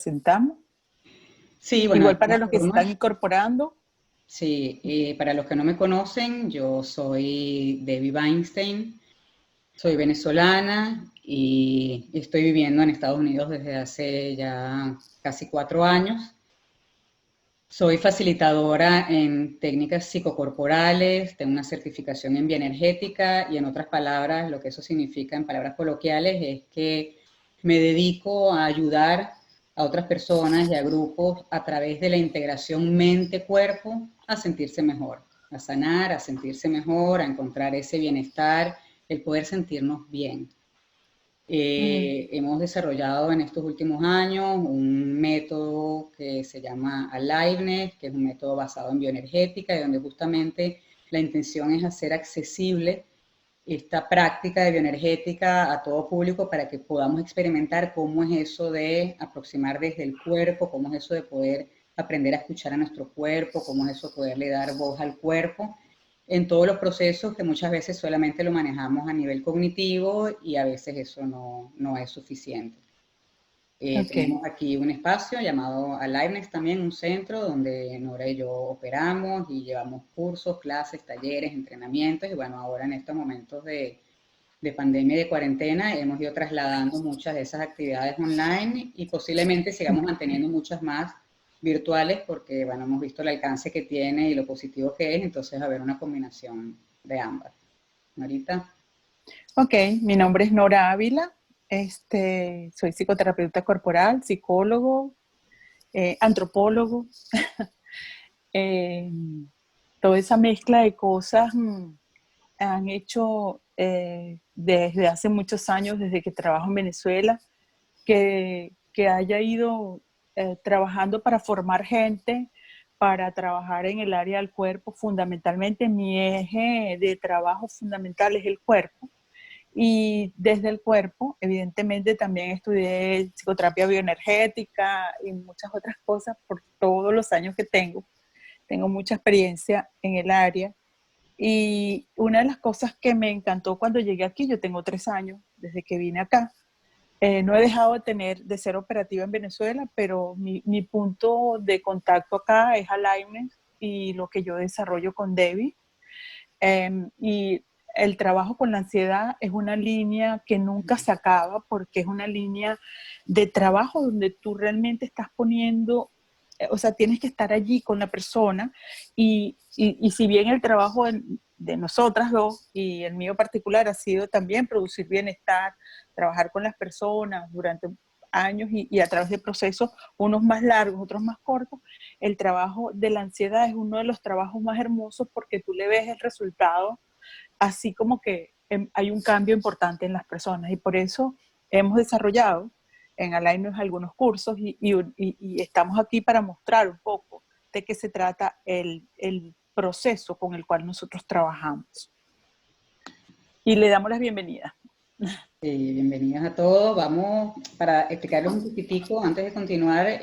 presentamos. Sí, bueno, de Igual para todas los que se están formas, incorporando. sí, para los que no me conocen, yo soy Debbie Weinstein, soy venezolana y estoy viviendo en Estados Unidos desde hace ya casi 4 años. Soy facilitadora en técnicas psicocorporales, tengo una certificación en bioenergética y en otras palabras, lo que eso significa en palabras coloquiales es que me dedico a ayudar a otras personas y a grupos a través de la integración mente-cuerpo a sentirse mejor, a sanar, a sentirse mejor, a encontrar ese bienestar, el poder sentirnos bien. Hemos desarrollado en estos últimos años un método que se llama Aliveness, que es un método basado en bioenergética y donde justamente la intención es hacer accesible esta práctica de bioenergética a todo público para que podamos experimentar cómo es eso de aproximar desde el cuerpo, cómo es eso de poder aprender a escuchar a nuestro cuerpo, cómo es eso de poderle dar voz al cuerpo en todos los procesos que muchas veces solamente lo manejamos a nivel cognitivo y a veces eso no es suficiente. Ok. Tenemos aquí un espacio llamado Aliveness también, un centro donde Nora y yo operamos y llevamos cursos, clases, talleres, entrenamientos y bueno, ahora en estos momentos de pandemia y de cuarentena hemos ido trasladando muchas de esas actividades online y posiblemente sigamos manteniendo muchas más virtuales porque, bueno, hemos visto el alcance que tiene y lo positivo que es, entonces a ver una combinación de ambas. Norita. Ok, mi nombre es Nora Ávila. Soy psicoterapeuta corporal, psicólogo, antropólogo. Eh, Toda esa mezcla de cosas han hecho desde hace muchos años, desde que trabajo en Venezuela, que haya ido trabajando para formar gente, para trabajar en el área del cuerpo. Fundamentalmente mi eje de trabajo fundamental es el cuerpo. Y desde el cuerpo, evidentemente, también estudié psicoterapia bioenergética y muchas otras cosas por todos los años que tengo. Tengo mucha experiencia en el área. Y una de las cosas que me encantó cuando llegué aquí, yo tengo 3 años desde que vine acá, no he dejado de ser operativa en Venezuela, pero mi punto de contacto acá es Alignment y lo que yo desarrollo con Debbie. Y el trabajo con la ansiedad es una línea que nunca se acaba porque es una línea de trabajo donde tú realmente estás poniendo, o sea, tienes que estar allí con la persona y si bien el trabajo de nosotras dos y el mío particular ha sido también producir bienestar, trabajar con las personas durante años y a través de procesos, unos más largos, otros más cortos, el trabajo de la ansiedad es uno de los trabajos más hermosos porque tú le ves el resultado así como que hay un cambio importante en las personas y por eso hemos desarrollado en Alignment algunos cursos y estamos aquí para mostrar un poco de qué se trata el proceso con el cual nosotros trabajamos. Y le damos las bienvenidas. Bienvenidos a todos. Vamos, para explicarles un poquitico, antes de continuar,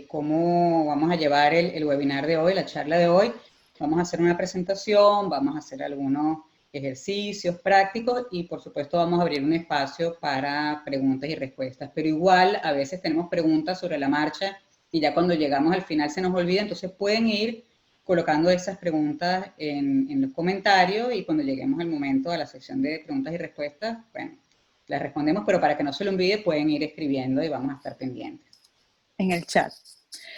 cómo vamos a llevar el webinar de hoy, la charla de hoy. Vamos a hacer una presentación, vamos a hacer algunos ejercicios prácticos y, por supuesto, vamos a abrir un espacio para preguntas y respuestas. Pero igual, a veces tenemos preguntas sobre la marcha y ya cuando llegamos al final se nos olvida, entonces pueden ir colocando esas preguntas en los comentarios y cuando lleguemos al momento a la sección de preguntas y respuestas, bueno, las respondemos, pero para que no se lo olvide pueden ir escribiendo y vamos a estar pendientes. En el chat.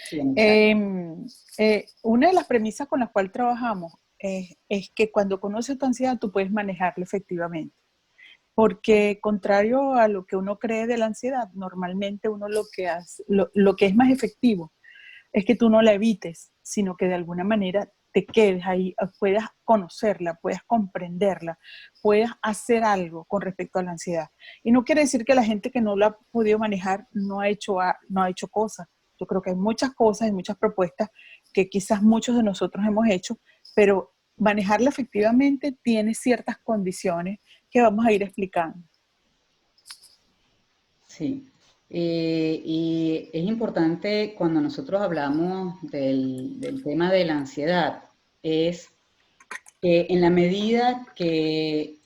Sí, en el chat. Una de las premisas con las cuales trabajamos es que cuando conoces tu ansiedad tú puedes manejarla efectivamente. Porque contrario a lo que uno cree de la ansiedad, normalmente uno lo que hace, lo que es más efectivo es que tú no la evites, sino que de alguna manera te quedes ahí, puedas conocerla, puedas comprenderla, puedas hacer algo con respecto a la ansiedad. Y no quiere decir que la gente que no la ha podido manejar no ha hecho cosas. Yo creo que hay muchas cosas, hay muchas propuestas que quizás muchos de nosotros hemos hecho, pero manejarla efectivamente tiene ciertas condiciones que vamos a ir explicando. Sí. Y es importante cuando nosotros hablamos del tema de la ansiedad, es que en la medida que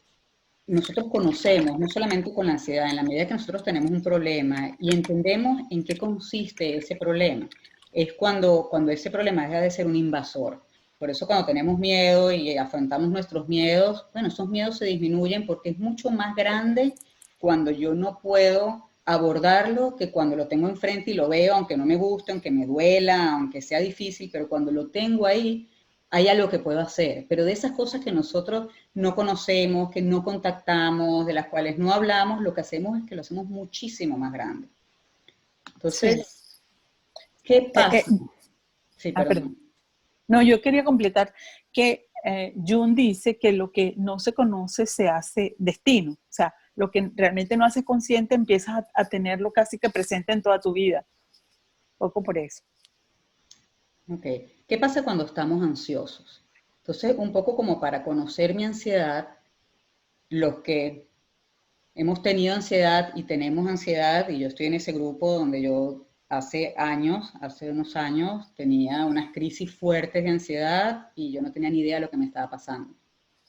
nosotros conocemos, no solamente con la ansiedad, en la medida que nosotros tenemos un problema y entendemos en qué consiste ese problema, es cuando ese problema deja de ser un invasor. Por eso cuando tenemos miedo y afrontamos nuestros miedos, bueno, esos miedos se disminuyen porque es mucho más grande cuando yo no puedo abordarlo que cuando lo tengo enfrente y lo veo, aunque no me guste, aunque me duela, aunque sea difícil, pero cuando lo tengo ahí, hay algo que puedo hacer. Pero de esas cosas que nosotros no conocemos, que no contactamos, de las cuales no hablamos, lo que hacemos es que lo hacemos muchísimo más grande. Sí. Entonces, ¿qué pasa? Sí, Perdón. perdón. No, yo quería completar que Jung dice que lo que no se conoce se hace destino. O sea, lo que realmente no haces consciente empiezas a tenerlo casi que presente en toda tu vida. Poco por eso. Ok. ¿Qué pasa cuando estamos ansiosos? Entonces, un poco como para conocer mi ansiedad, los que hemos tenido ansiedad y tenemos ansiedad, y yo estoy en ese grupo donde yo hace unos años, tenía unas crisis fuertes de ansiedad y yo no tenía ni idea de lo que me estaba pasando.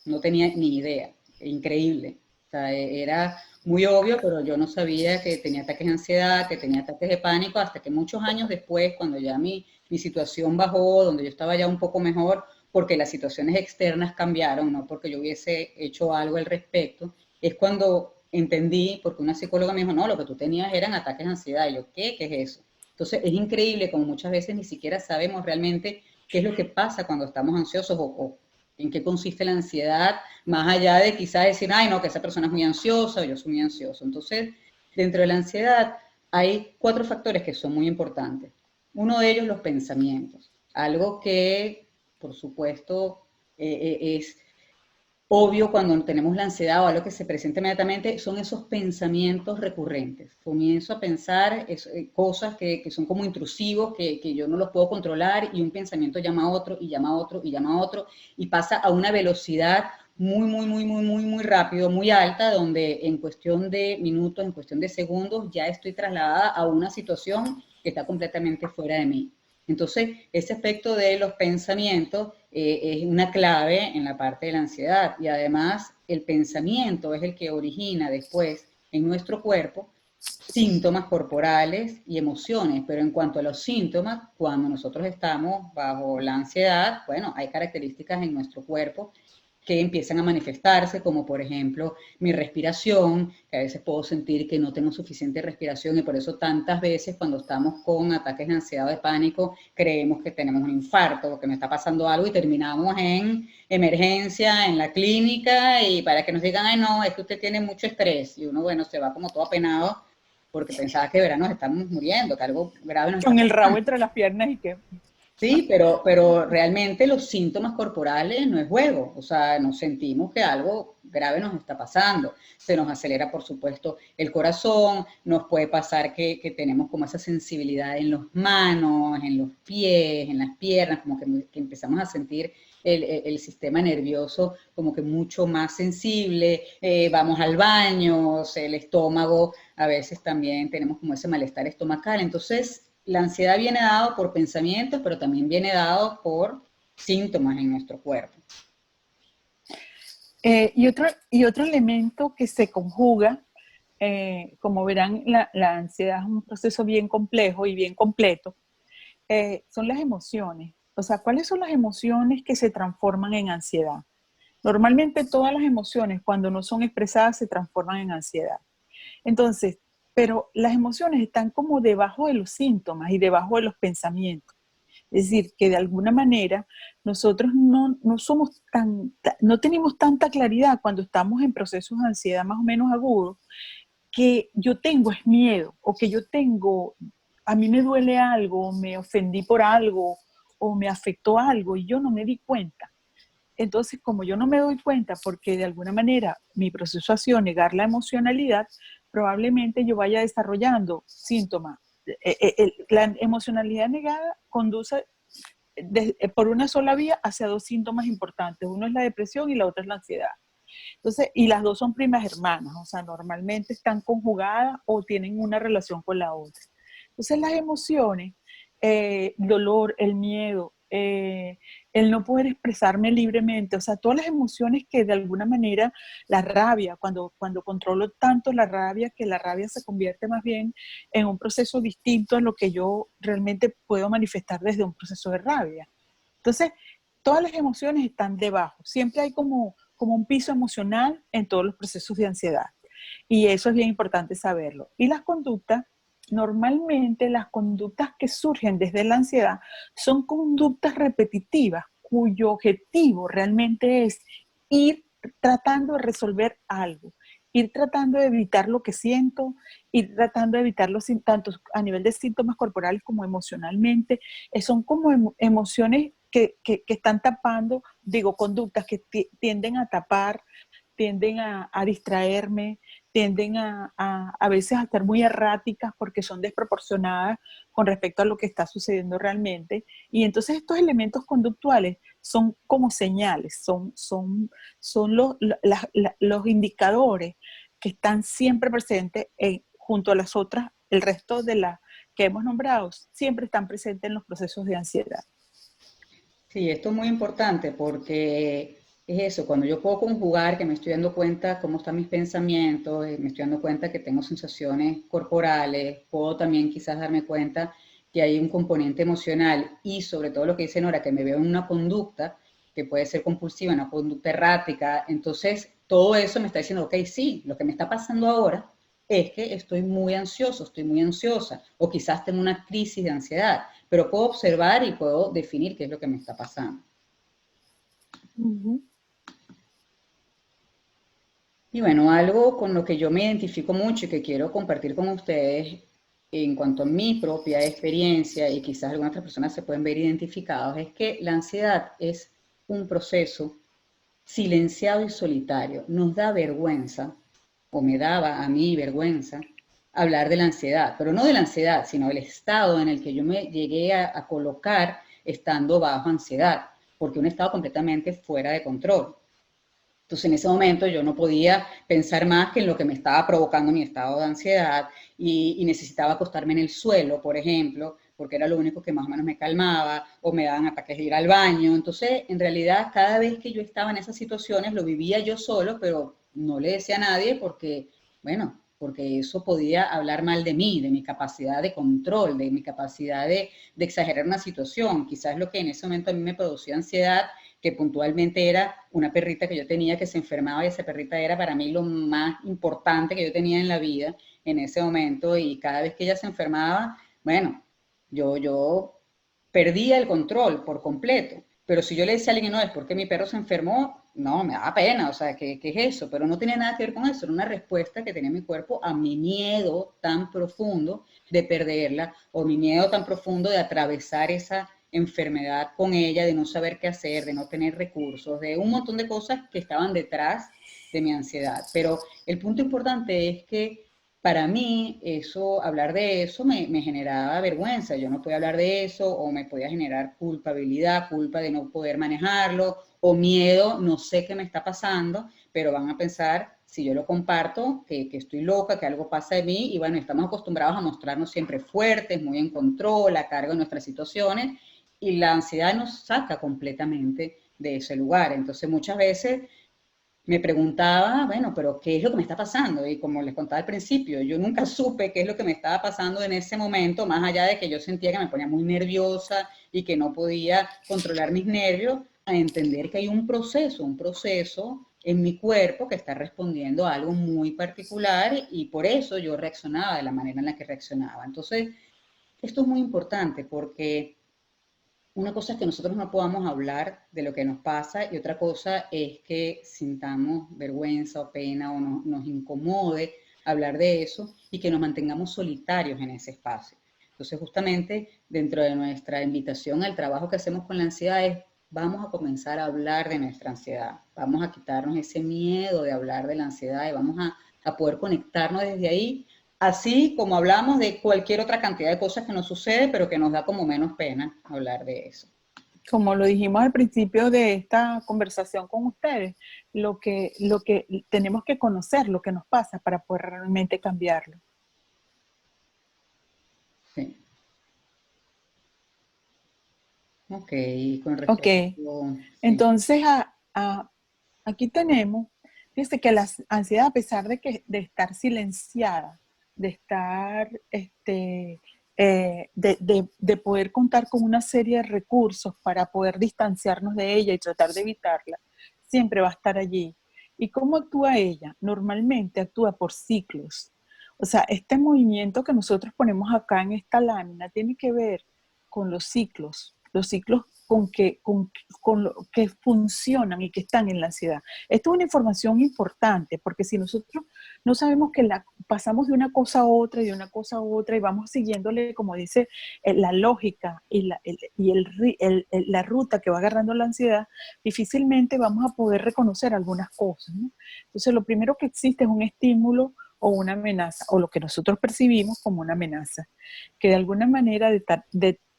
No tenía ni idea, increíble. O sea, era muy obvio, pero yo no sabía que tenía ataques de ansiedad, que tenía ataques de pánico, hasta que muchos años después, cuando ya mi situación bajó, donde yo estaba ya un poco mejor, porque las situaciones externas cambiaron, no porque yo hubiese hecho algo al respecto, es cuando entendí, porque una psicóloga me dijo, no, lo que tú tenías eran ataques de ansiedad. Y yo, ¿qué? ¿Qué es eso? Entonces, es increíble como muchas veces ni siquiera sabemos realmente qué es lo que pasa cuando estamos ansiosos o en qué consiste la ansiedad, más allá de quizás decir, ay, no, que esa persona es muy ansiosa o yo soy muy ansioso. Entonces, dentro de la ansiedad hay 4 factores que son muy importantes. Uno de ellos, los pensamientos. Algo que, por supuesto, es obvio cuando tenemos la ansiedad o algo que se presenta inmediatamente, son esos pensamientos recurrentes. Comienzo a pensar cosas que son como intrusivos, que yo no los puedo controlar y un pensamiento llama a otro y llama a otro y llama a otro y pasa a una velocidad muy rápido, muy alta, donde en cuestión de minutos, en cuestión de segundos, ya estoy trasladada a una situación que está completamente fuera de mí. Entonces, ese aspecto de los pensamientos es una clave en la parte de la ansiedad y además el pensamiento es el que origina después en nuestro cuerpo síntomas corporales y emociones, pero en cuanto a los síntomas, cuando nosotros estamos bajo la ansiedad, bueno, hay características en nuestro cuerpo que empiezan a manifestarse, como por ejemplo mi respiración, que a veces puedo sentir que no tengo suficiente respiración y por eso tantas veces cuando estamos con ataques de ansiedad o de pánico creemos que tenemos un infarto o que me está pasando algo y terminamos en emergencia, en la clínica y para que nos digan, ay no, es que usted tiene mucho estrés y uno, bueno, se va como todo apenado porque pensaba que de verdad nos estamos muriendo, que algo grave nos está Con el rabo pasando. entre las piernas y que... Sí, pero realmente los síntomas corporales no es juego, o sea, nos sentimos que algo grave nos está pasando, se nos acelera, por supuesto, el corazón, nos puede pasar que tenemos como esa sensibilidad en las manos, en los pies, en las piernas, como que empezamos a sentir el sistema nervioso como que mucho más sensible, vamos al baño, o sea, el estómago, a veces también tenemos como ese malestar estomacal, entonces la ansiedad viene dado por pensamientos, pero también viene dado por síntomas en nuestro cuerpo. Y otro elemento que se conjuga, como verán, la ansiedad es un proceso bien complejo y bien completo, son las emociones. O sea, ¿cuáles son las emociones que se transforman en ansiedad? Normalmente todas las emociones, cuando no son expresadas, se transforman en ansiedad. Entonces, pero las emociones están como debajo de los síntomas y debajo de los pensamientos. Es decir, que de alguna manera nosotros no somos no tenemos tanta claridad cuando estamos en procesos de ansiedad más o menos agudos, que yo tengo es miedo, o que yo tengo, a mí me duele algo, me ofendí por algo, o me afectó algo y yo no me di cuenta. Entonces, como yo no me doy cuenta porque de alguna manera mi proceso ha sido negar la emocionalidad, probablemente yo vaya desarrollando síntomas. La emocionalidad negada conduce por una sola vía hacia 2 síntomas importantes. Uno es la depresión y la otra es la ansiedad. Entonces, y las dos son primas hermanas, o sea, normalmente están conjugadas o tienen una relación con la otra. Entonces, las emociones, el dolor, el miedo, el no poder expresarme libremente, o sea, todas las emociones que de alguna manera, la rabia, cuando controlo tanto la rabia, que la rabia se convierte más bien en un proceso distinto a lo que yo realmente puedo manifestar desde un proceso de rabia. Entonces, todas las emociones están debajo, siempre hay como un piso emocional en todos los procesos de ansiedad. Y eso es bien importante saberlo. Y las conductas, normalmente las conductas que surgen desde la ansiedad son conductas repetitivas cuyo objetivo realmente es ir tratando de resolver algo, ir tratando de evitar lo que siento, ir tratando de evitarlo tanto a nivel de síntomas corporales como emocionalmente. Son como emociones que están tapando, digo, conductas que tienden a tapar, tienden a distraerme, tienden a veces a estar muy erráticas porque son desproporcionadas con respecto a lo que está sucediendo realmente. Y entonces estos elementos conductuales son como señales, son los indicadores que están siempre presentes junto a las otras, el resto de las que hemos nombrado, siempre están presentes en los procesos de ansiedad. Sí, esto es muy importante porque es eso, cuando yo puedo conjugar que me estoy dando cuenta cómo están mis pensamientos, me estoy dando cuenta que tengo sensaciones corporales, puedo también quizás darme cuenta que hay un componente emocional y sobre todo lo que dice Nora, que me veo en una conducta que puede ser compulsiva, una conducta errática, entonces todo eso me está diciendo, ok, sí, lo que me está pasando ahora es que estoy muy ansioso, estoy muy ansiosa, o quizás tengo una crisis de ansiedad, pero puedo observar y puedo definir qué es lo que me está pasando. Uh-huh. Y bueno, algo con lo que yo me identifico mucho y que quiero compartir con ustedes en cuanto a mi propia experiencia y quizás algunas otras personas se pueden ver identificados, es que la ansiedad es un proceso silenciado y solitario. Nos da vergüenza, o me daba a mí vergüenza, hablar de la ansiedad, pero no de la ansiedad, sino del estado en el que yo me llegué a colocar estando bajo ansiedad, porque un estado completamente fuera de control. Entonces, en ese momento yo no podía pensar más que en lo que me estaba provocando mi estado de ansiedad y necesitaba acostarme en el suelo, por ejemplo, porque era lo único que más o menos me calmaba o me daban ataques de ir al baño. Entonces, en realidad, cada vez que yo estaba en esas situaciones, lo vivía yo solo, pero no le decía a nadie porque, bueno, porque eso podía hablar mal de mí, de mi capacidad de control, de mi capacidad de exagerar una situación. Quizás lo que en ese momento a mí me producía ansiedad que puntualmente era una perrita que yo tenía que se enfermaba y esa perrita era para mí lo más importante que yo tenía en la vida en ese momento y cada vez que ella se enfermaba, bueno, yo perdía el control por completo. Pero si yo le decía a alguien, no, es porque mi perro se enfermó, no, me daba pena, o sea, ¿qué es eso? Pero no tenía nada que ver con eso, era una respuesta que tenía mi cuerpo a mi miedo tan profundo de perderla o mi miedo tan profundo de atravesar esa enfermedad con ella, de no saber qué hacer, de no tener recursos, de un montón de cosas que estaban detrás de mi ansiedad. Pero el punto importante es que para mí eso, hablar de eso me generaba vergüenza. Yo no podía hablar de eso o me podía generar culpabilidad, culpa de no poder manejarlo o miedo, no sé qué me está pasando, pero van a pensar, si yo lo comparto, que estoy loca, que algo pasa de mí y bueno, estamos acostumbrados a mostrarnos siempre fuertes, muy en control, a cargo de nuestras situaciones y la ansiedad nos saca completamente de ese lugar. Entonces muchas veces me preguntaba, bueno, pero ¿qué es lo que me está pasando? Y como les contaba al principio, yo nunca supe qué es lo que me estaba pasando en ese momento, más allá de que yo sentía que me ponía muy nerviosa y que no podía controlar mis nervios, a entender que hay un proceso en mi cuerpo que está respondiendo a algo muy particular y por eso yo reaccionaba de la manera en la que reaccionaba. Entonces, esto es muy importante porque una cosa es que nosotros no podamos hablar de lo que nos pasa y otra cosa es que sintamos vergüenza o pena o nos incomode hablar de eso y que nos mantengamos solitarios en ese espacio. Entonces, justamente dentro de nuestra invitación al trabajo que hacemos con la ansiedad es, vamos a comenzar a hablar de nuestra ansiedad, vamos a quitarnos ese miedo de hablar de la ansiedad y vamos a poder conectarnos desde ahí así como hablamos de cualquier otra cantidad de cosas que nos sucede, pero que nos da como menos pena hablar de eso. Como lo dijimos al principio de esta conversación con ustedes, lo que tenemos que conocer, lo que nos pasa para poder realmente cambiarlo. Sí. Ok, con Ok, respecto, sí. entonces aquí tenemos, fíjate que la ansiedad, a pesar de estar silenciada, de estar, de poder contar con una serie de recursos para poder distanciarnos de ella y tratar de evitarla, siempre va a estar allí. ¿Y cómo actúa ella? Normalmente actúa por ciclos. O sea, este movimiento que nosotros ponemos acá en esta lámina tiene que ver con los ciclos con lo que funcionan y que están en la ansiedad. Esto es una información importante, porque si nosotros no sabemos que pasamos de una cosa a otra y de una cosa a otra y vamos siguiéndole, como dice, la lógica la ruta que va agarrando la ansiedad, difícilmente vamos a poder reconocer algunas cosas, ¿no? Entonces, lo primero que existe es un estímulo o una amenaza, o lo que nosotros percibimos como una amenaza, que de alguna manera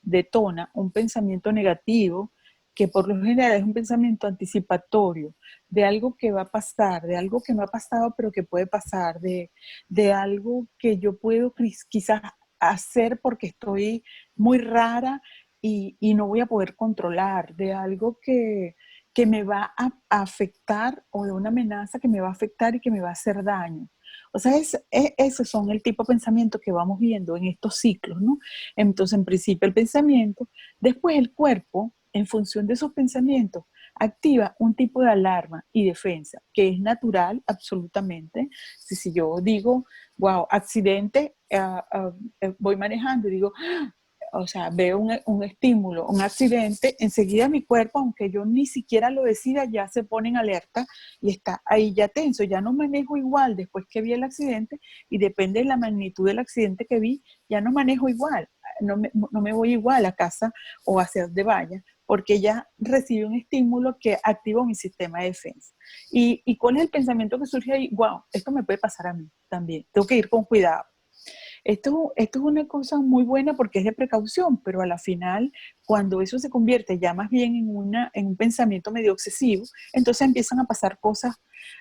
detona un pensamiento negativo, que por lo general es un pensamiento anticipatorio, de algo que va a pasar, de algo que no ha pasado pero que puede pasar, de algo que yo puedo quizás hacer porque estoy muy rara y no voy a poder controlar, de algo que me va a afectar, o de una amenaza que me va a afectar y que me va a hacer daño. O sea, esos son el tipo de pensamiento que vamos viendo en estos ciclos, ¿no? Entonces, en principio el pensamiento, después el cuerpo, en función de esos pensamientos, activa un tipo de alarma y defensa, que es natural absolutamente. Si yo digo, wow, accidente, voy manejando y digo, o sea, veo un estímulo, un accidente, enseguida mi cuerpo, aunque yo ni siquiera lo decida, ya se pone en alerta y está ahí ya tenso, ya no manejo igual después que vi el accidente, y depende de la magnitud del accidente que vi, ya no manejo igual, no me voy igual a casa o hacia donde vaya, porque ya recibí un estímulo que activó mi sistema de defensa. ¿Y cuál es el pensamiento que surge ahí? Wow, esto me puede pasar a mí también, tengo que ir con cuidado. Esto es una cosa muy buena porque es de precaución, pero a la final, cuando eso se convierte ya más bien en un pensamiento medio obsesivo, entonces empiezan a pasar cosas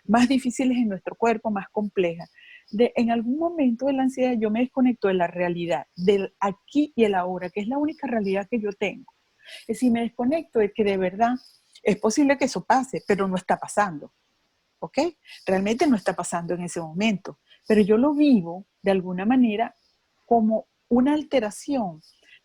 más difíciles en nuestro cuerpo, más complejas. En algún momento de la ansiedad yo me desconecto de la realidad, del aquí y el ahora, que es la única realidad que yo tengo. Es decir, me desconecto de que de verdad es posible que eso pase, pero no está pasando. ¿Ok? Realmente no está pasando en ese momento, pero yo lo vivo de alguna manera como una alteración,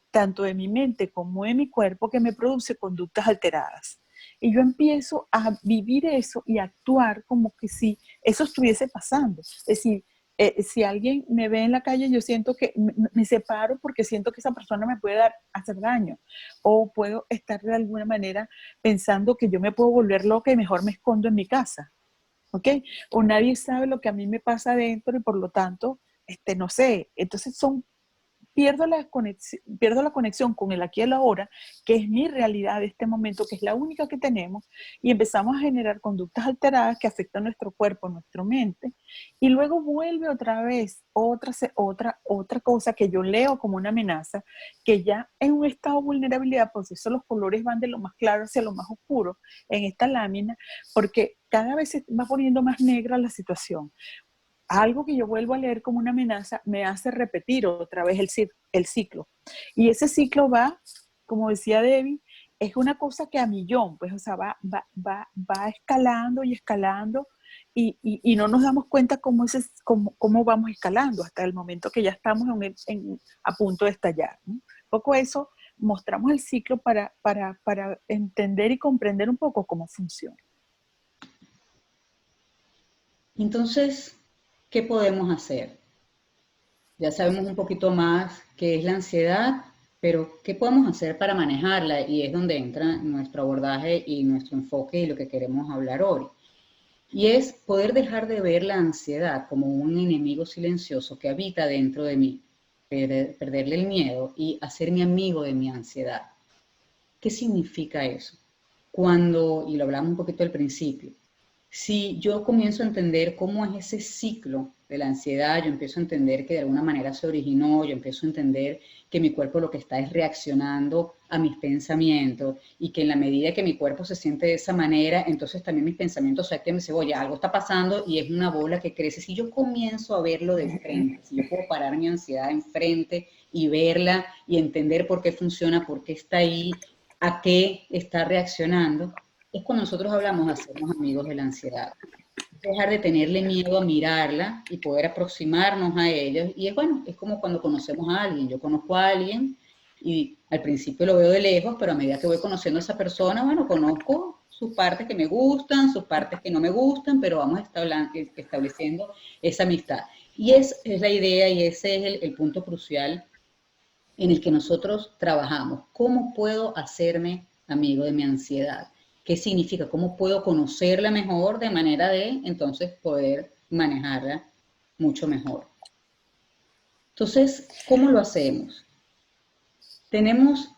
tanto de mi mente como de mi cuerpo, que me produce conductas alteradas. Y yo empiezo a vivir eso y a actuar como que si eso estuviese pasando. Es decir, si alguien me ve en la calle, yo siento que me separo porque siento que esa persona me puede hacer daño. O puedo estar de alguna manera pensando que yo me puedo volver loca y mejor me escondo en mi casa. ¿Ok? O nadie sabe lo que a mí me pasa adentro y por lo tanto, no sé. Entonces pierdo la conexión con el aquí y el ahora, que es mi realidad de este momento, que es la única que tenemos, y empezamos a generar conductas alteradas que afectan nuestro cuerpo, nuestra mente, y luego vuelve otra vez otra cosa que yo leo como una amenaza, que ya en un estado de vulnerabilidad, por eso los colores van de lo más claro hacia lo más oscuro en esta lámina, porque cada vez se va poniendo más negra la situación. Algo que yo vuelvo a leer como una amenaza me hace repetir otra vez el ciclo. Y ese ciclo va, como decía Debbie, es una cosa que a millón, pues, o sea, va escalando y escalando, y no nos damos cuenta cómo vamos escalando hasta el momento que ya estamos a punto de estallar, ¿no? Un poco eso, mostramos el ciclo para entender y comprender un poco cómo funciona. Entonces, ¿qué podemos hacer? Ya sabemos un poquito más qué es la ansiedad, pero ¿qué podemos hacer para manejarla? Y es donde entra nuestro abordaje y nuestro enfoque y lo que queremos hablar hoy. Y es poder dejar de ver la ansiedad como un enemigo silencioso que habita dentro de mí, perderle el miedo y hacerme amigo de mi ansiedad. ¿Qué significa eso? Cuando, y lo hablamos un poquito al principio, si yo comienzo a entender cómo es ese ciclo de la ansiedad, yo empiezo a entender que de alguna manera se originó, yo empiezo a entender que mi cuerpo lo que está es reaccionando a mis pensamientos y que en la medida que mi cuerpo se siente de esa manera, entonces también mis pensamientos se activan y me dicen, oye, algo está pasando y es una bola que crece. Si yo comienzo a verlo de frente, si yo puedo parar mi ansiedad enfrente y verla y entender por qué funciona, por qué está ahí, a qué está reaccionando, es cuando nosotros hablamos de hacernos amigos de la ansiedad. Dejar de tenerle miedo a mirarla y poder aproximarnos a ellos. Y es bueno, es como cuando conocemos a alguien. Yo conozco a alguien y al principio lo veo de lejos, pero a medida que voy conociendo a esa persona, bueno, conozco sus partes que me gustan, sus partes que no me gustan, pero vamos estableciendo esa amistad. Y es la idea y ese es el punto crucial en el que nosotros trabajamos. ¿Cómo puedo hacerme amigo de mi ansiedad? ¿Qué significa? ¿Cómo puedo conocerla mejor de manera de entonces poder manejarla mucho mejor? Entonces, ¿cómo lo hacemos? Tenemos,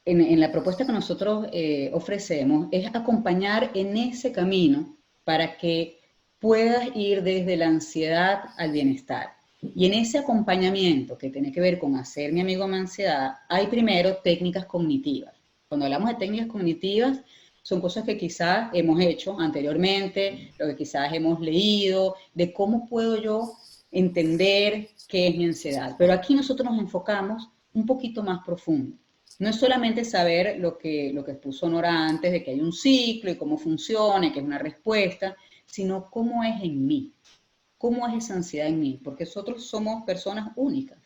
en la propuesta que nosotros ofrecemos, es acompañar en ese camino para que puedas ir desde la ansiedad al bienestar. Y en ese acompañamiento que tiene que ver con hacer mi amigo mi ansiedad, hay primero técnicas cognitivas. Cuando hablamos de técnicas cognitivas, son cosas que quizás hemos hecho anteriormente, lo que quizás hemos leído, de cómo puedo yo entender qué es mi ansiedad. Pero aquí nosotros nos enfocamos un poquito más profundo. No es solamente saber lo que expuso Nora antes, de que hay un ciclo y cómo funciona, y que es una respuesta, sino cómo es en mí, cómo es esa ansiedad en mí, porque nosotros somos personas únicas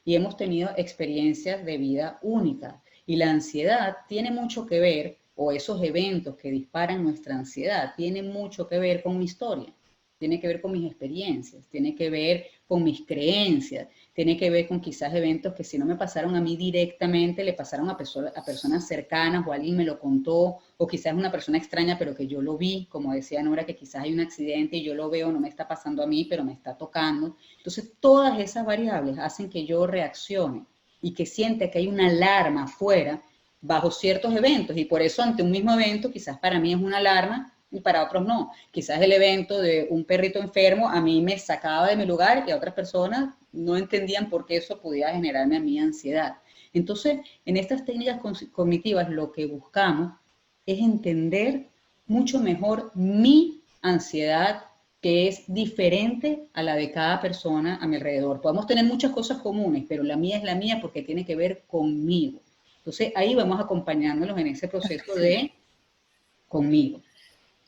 y hemos tenido experiencias de vida únicas. Y la ansiedad tiene mucho que ver, o esos eventos que disparan nuestra ansiedad, tienen mucho que ver con mi historia, tiene que ver con mis experiencias, tiene que ver con mis creencias, tiene que ver con quizás eventos que si no me pasaron a mí directamente, le pasaron a personas cercanas o alguien me lo contó, o quizás una persona extraña, pero que yo lo vi, como decía Nora, que quizás hay un accidente y yo lo veo, no me está pasando a mí, pero me está tocando. Entonces, todas esas variables hacen que yo reaccione y que siente que hay una alarma afuera bajo ciertos eventos. Y por eso ante un mismo evento, quizás para mí es una alarma y para otros no. Quizás el evento de un perrito enfermo a mí me sacaba de mi lugar y a otras personas no entendían por qué eso podía generarme a mí ansiedad. Entonces, en estas técnicas cognitivas lo que buscamos es entender mucho mejor mi ansiedad, que es diferente a la de cada persona a mi alrededor. Podemos tener muchas cosas comunes, pero la mía es la mía porque tiene que ver conmigo. Entonces ahí vamos acompañándolos en ese proceso de conmigo.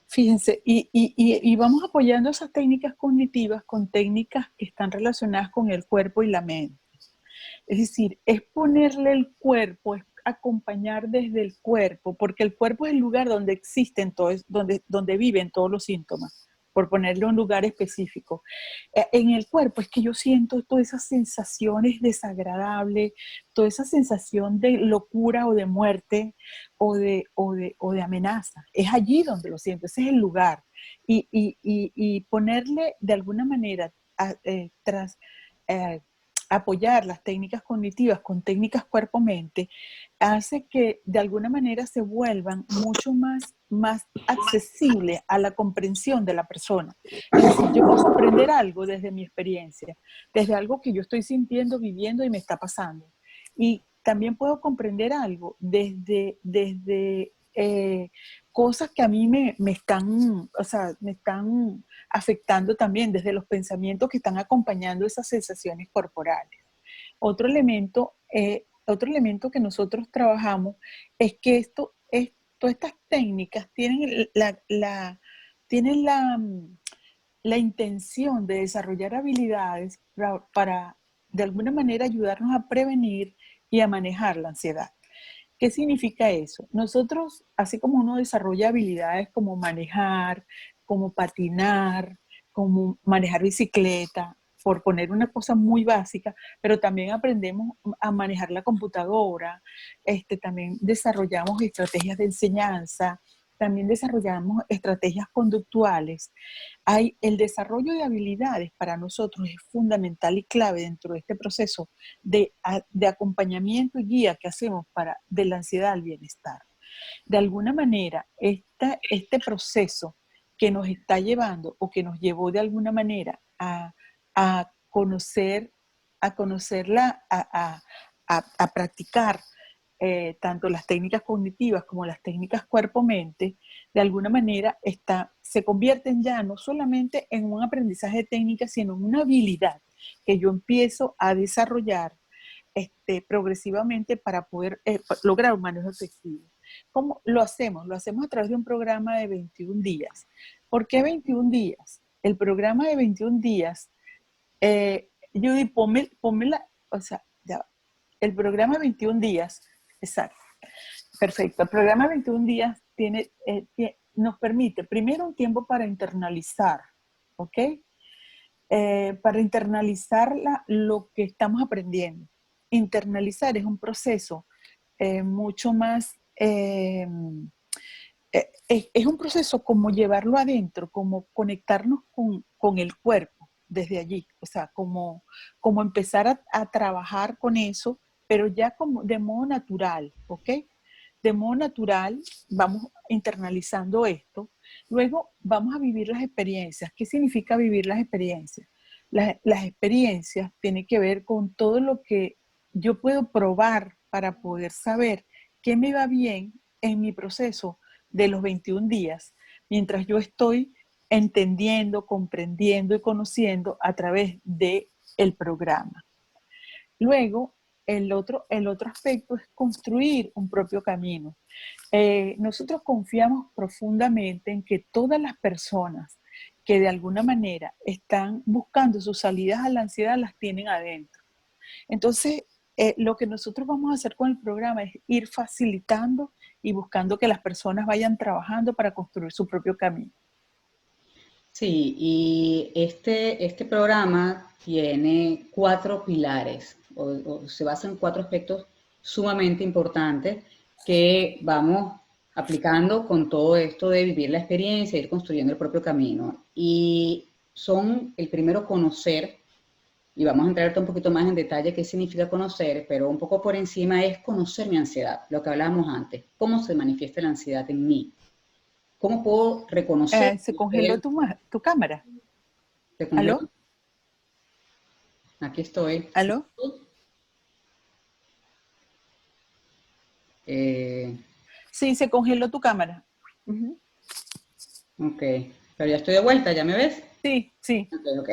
Fíjense, y vamos apoyando esas técnicas cognitivas con técnicas que están relacionadas con el cuerpo y la mente. Es decir, es ponerle el cuerpo, es acompañar desde el cuerpo, porque el cuerpo es el lugar donde existen todos, donde viven todos los síntomas, por ponerle un lugar específico. En el cuerpo es que yo siento todas esas sensaciones desagradables, toda esa sensación de locura o de muerte o de amenaza. Es allí donde lo siento, ese es el lugar. Y ponerle de alguna manera tras... apoyar las técnicas cognitivas con técnicas cuerpo-mente hace que de alguna manera se vuelvan mucho más accesibles a la comprensión de la persona. Es decir, yo puedo comprender algo desde mi experiencia, desde algo que yo estoy sintiendo, viviendo y me está pasando. Y también puedo comprender algo desde cosas que a mí me están, o sea, me están afectando también desde los pensamientos que están acompañando esas sensaciones corporales. Otro elemento que nosotros trabajamos es que todas estas técnicas tienen la intención de desarrollar habilidades para de alguna manera ayudarnos a prevenir y a manejar la ansiedad. ¿Qué significa eso? Nosotros, así como uno desarrolla habilidades como manejar, como patinar, como manejar bicicleta, por poner una cosa muy básica, pero también aprendemos a manejar la computadora, también desarrollamos estrategias de enseñanza, también desarrollamos estrategias conductuales. El desarrollo de habilidades para nosotros es fundamental y clave dentro de este proceso de acompañamiento y guía que hacemos de la ansiedad al bienestar. De alguna manera, este proceso que nos está llevando o que nos llevó de alguna manera a conocer, a conocerla, a practicar tanto las técnicas cognitivas como las técnicas cuerpo-mente, de alguna manera se convierten ya no solamente en un aprendizaje de técnicas, sino en una habilidad que yo empiezo a desarrollar progresivamente para poder lograr un manejo efectivo. ¿Cómo lo hacemos? Lo hacemos a través de un programa de 21 días. ¿Por qué 21 días? El programa de 21 días, Judy, ponme la, o sea, ya va. El programa de 21 días, exacto, perfecto. El programa de 21 días nos permite primero un tiempo para internalizar, ¿ok? Para internalizar lo que estamos aprendiendo. Internalizar es un proceso mucho más, es un proceso como llevarlo adentro, como conectarnos con el cuerpo desde allí, o sea, como empezar a trabajar con eso, pero ya como de modo natural, ¿ok? De modo natural vamos internalizando esto, luego vamos a vivir las experiencias. ¿Qué significa vivir las experiencias? Las experiencias tienen que ver con todo lo que yo puedo probar para poder saber qué me va bien en mi proceso de los 21 días, mientras yo estoy entendiendo, comprendiendo y conociendo a través del programa. Luego, el otro aspecto es construir un propio camino. Nosotros confiamos profundamente en que todas las personas que de alguna manera están buscando sus salidas a la ansiedad las tienen adentro. Entonces, lo que nosotros vamos a hacer con el programa es ir facilitando y buscando que las personas vayan trabajando para construir su propio camino. Sí, y este programa tiene 4 pilares, o se basa en 4 aspectos sumamente importantes que vamos aplicando con todo esto de vivir la experiencia, ir construyendo el propio camino. Y son, el primero, conocer, y vamos a entrar un poquito más en detalle qué significa conocer, pero un poco por encima es conocer mi ansiedad, lo que hablábamos antes, cómo se manifiesta la ansiedad en mí, cómo puedo reconocer. Se congeló tu cámara. ¿Se congeló? ¿Aló? Aquí estoy. ¿Aló? Eh, Sí, se congeló tu cámara. Uh-huh. ok, pero ya estoy de vuelta, ¿ya me ves? Sí, sí. Ok, ok.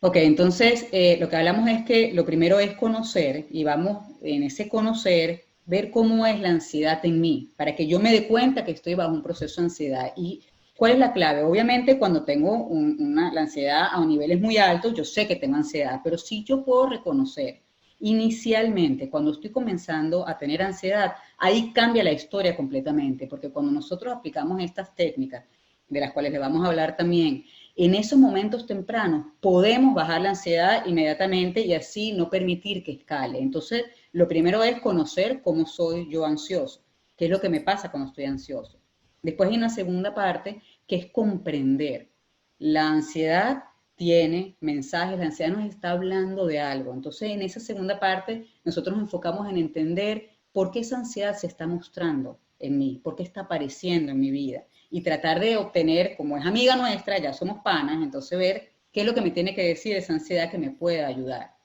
Ok, entonces lo que hablamos es que lo primero es conocer y vamos en ese conocer, ver cómo es la ansiedad en mí, para que yo me dé cuenta que estoy bajo un proceso de ansiedad. ¿Y cuál es la clave? Obviamente cuando tengo la ansiedad a niveles muy altos, yo sé que tengo ansiedad, pero si yo puedo reconocer inicialmente, cuando estoy comenzando a tener ansiedad, ahí cambia la historia completamente, porque cuando nosotros aplicamos estas técnicas, de las cuales le vamos a hablar también, en esos momentos tempranos podemos bajar la ansiedad inmediatamente y así no permitir que escale. Entonces, lo primero es conocer cómo soy yo ansioso, qué es lo que me pasa cuando estoy ansioso. Después hay una segunda parte que es comprender. La ansiedad tiene mensajes, la ansiedad nos está hablando de algo. Entonces, en esa segunda parte, nosotros nos enfocamos en entender por qué esa ansiedad se está mostrando en mí, por qué está apareciendo en mi vida y tratar de obtener, como es amiga nuestra, ya somos panas, entonces ver qué es lo que me tiene que decir esa ansiedad que me pueda ayudar.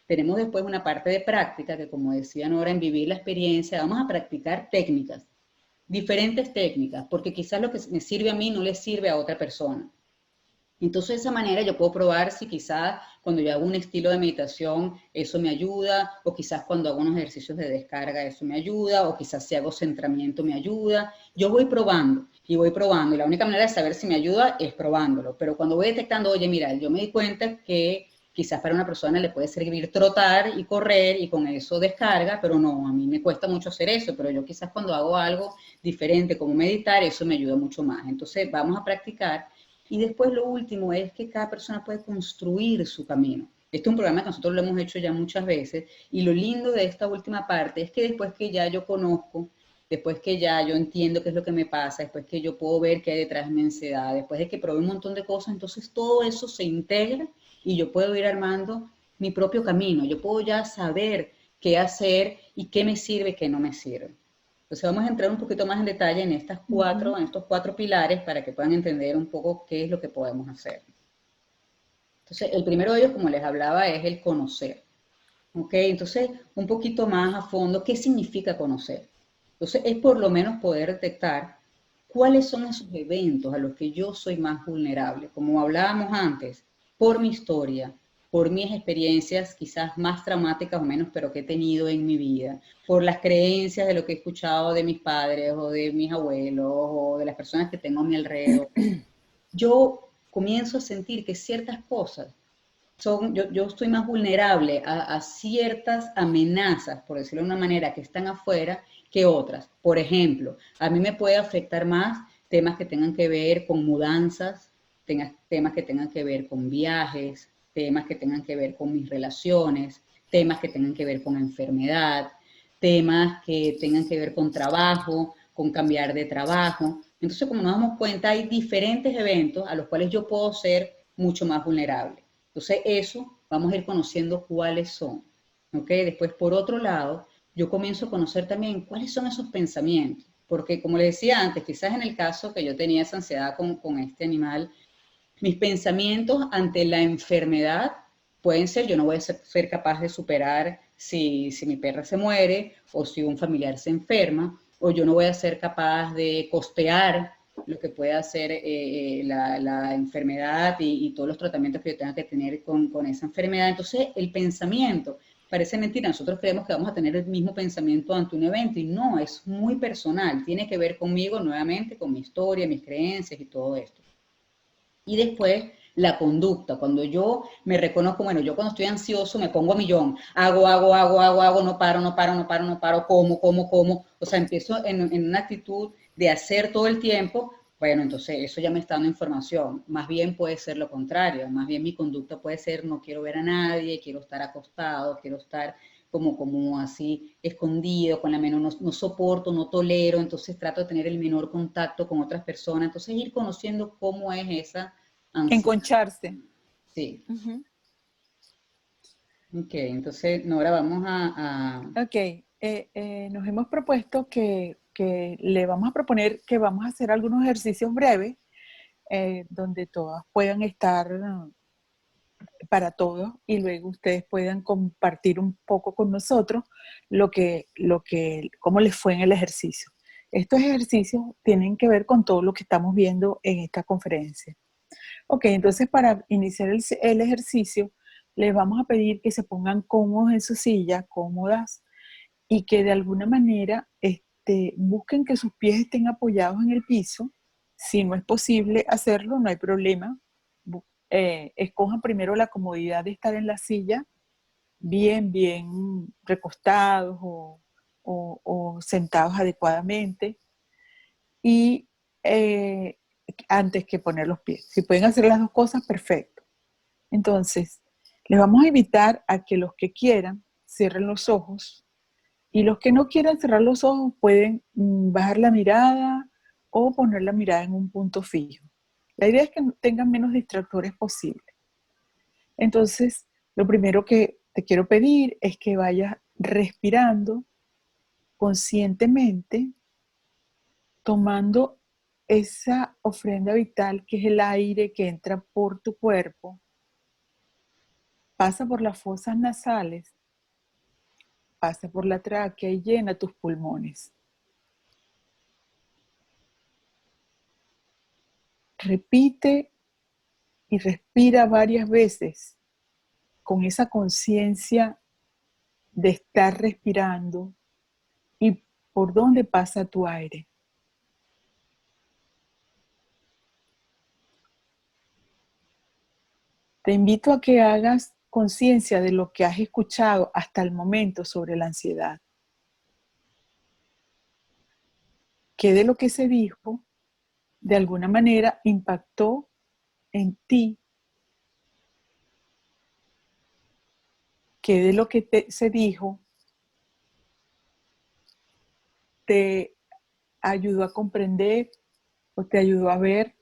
Tenemos después una parte de práctica que, como decían ahora, en vivir la experiencia, vamos a practicar técnicas, diferentes técnicas, porque quizás lo que me sirve a mí no le sirve a otra persona. Entonces, de esa manera yo puedo probar si quizás cuando yo hago un estilo de meditación eso me ayuda, o quizás cuando hago unos ejercicios de descarga eso me ayuda, o quizás si hago centramiento me ayuda. Yo voy probando y voy probando, y la única manera de saber si me ayuda es probándolo. Pero cuando voy detectando, oye, mira, yo me di cuenta que quizás para una persona le puede servir trotar y correr y con eso descarga, pero no, a mí me cuesta mucho hacer eso, pero yo quizás cuando hago algo diferente como meditar, eso me ayuda mucho más. Entonces, vamos a practicar. Y después lo último es que cada persona puede construir su camino. Este es un programa que nosotros lo hemos hecho ya muchas veces y lo lindo de esta última parte es que después que ya yo conozco, después que ya yo entiendo qué es lo que me pasa, después que yo puedo ver qué hay detrás de mi ansiedad, después de que probé un montón de cosas, entonces todo eso se integra y yo puedo ir armando mi propio camino. Yo puedo ya saber qué hacer y qué me sirve y qué no me sirve. Entonces vamos a entrar un poquito más en detalle Uh-huh. en estos 4 pilares para que puedan entender un poco qué es lo que podemos hacer. Entonces, el primero de ellos, como les hablaba, es el conocer. ¿Ok? Entonces, un poquito más a fondo, ¿qué significa conocer? Entonces, es por lo menos poder detectar cuáles son esos eventos a los que yo soy más vulnerable. Como hablábamos antes, por mi historia, por mis experiencias quizás más traumáticas o menos, pero que he tenido en mi vida, por las creencias de lo que he escuchado de mis padres o de mis abuelos o de las personas que tengo a mi alrededor, yo comienzo a sentir que ciertas cosas yo estoy más vulnerable a ciertas amenazas, por decirlo de una manera, que están afuera que otras. Por ejemplo, a mí me puede afectar más temas que tengan que ver con mudanzas, temas que tengan que ver con viajes, temas que tengan que ver con mis relaciones, temas que tengan que ver con enfermedad, temas que tengan que ver con trabajo, con cambiar de trabajo. Entonces, como nos damos cuenta, hay diferentes eventos a los cuales yo puedo ser mucho más vulnerable. Entonces, eso vamos a ir conociendo cuáles son. ¿Ok? Después, por otro lado, yo comienzo a conocer también cuáles son esos pensamientos. Porque, como le decía antes, quizás en el caso que yo tenía esa ansiedad con este animal, mis pensamientos ante la enfermedad pueden ser, yo no voy a ser capaz de superar si mi perra se muere o si un familiar se enferma, o yo no voy a ser capaz de costear lo que pueda ser la enfermedad y todos los tratamientos que yo tenga que tener con esa enfermedad. Entonces, el pensamiento, parece mentira, nosotros creemos que vamos a tener el mismo pensamiento ante un evento y no, es muy personal, tiene que ver conmigo nuevamente, con mi historia, mis creencias y todo esto. Y después la conducta, cuando yo me reconozco, bueno, yo cuando estoy ansioso me pongo a millón, hago, no paro, no paro, no paro, no paro, como, o sea, empiezo en una actitud de hacer todo el tiempo, bueno, entonces eso ya me está dando información, más bien puede ser lo contrario, más bien mi conducta puede ser no quiero ver a nadie, quiero estar acostado, quiero estar como así escondido, con la menor, no soporto, no tolero, entonces trato de tener el menor contacto con otras personas, entonces ir conociendo cómo es esa ansiedad. Enconcharse. Sí, Ujú. ok, entonces Nora, vamos Ok, nos hemos propuesto que le vamos a proponer que vamos a hacer algunos ejercicios breves donde todas puedan estar para todos y luego ustedes puedan compartir un poco con nosotros cómo les fue en el ejercicio. Estos ejercicios tienen que ver con todo lo que estamos viendo en esta conferencia. Ok, entonces para iniciar el ejercicio, les vamos a pedir que se pongan cómodos en su silla, cómodas, y que de alguna manera busquen que sus pies estén apoyados en el piso. Si no es posible hacerlo, no hay problema. Escojan primero la comodidad de estar en la silla, bien recostados o sentados adecuadamente. Y eh, antes que poner los pies. Si pueden hacer las dos cosas, perfecto. Entonces, les vamos a invitar a que los que quieran cierren los ojos y los que no quieran cerrar los ojos pueden bajar la mirada o poner la mirada en un punto fijo. La idea es que tengan menos distractores posible. Entonces, lo primero que te quiero pedir es que vayas respirando conscientemente, tomando esa ofrenda vital que es el aire que entra por tu cuerpo, pasa por las fosas nasales, pasa por la tráquea y llena tus pulmones. Repite y respira varias veces con esa conciencia de estar respirando y por dónde pasa tu aire. Te invito a que hagas conciencia de lo que has escuchado hasta el momento sobre la ansiedad. ¿Qué de lo que se dijo de alguna manera impactó en ti? ¿Qué de lo que se dijo te ayudó a comprender o te ayudó a ver?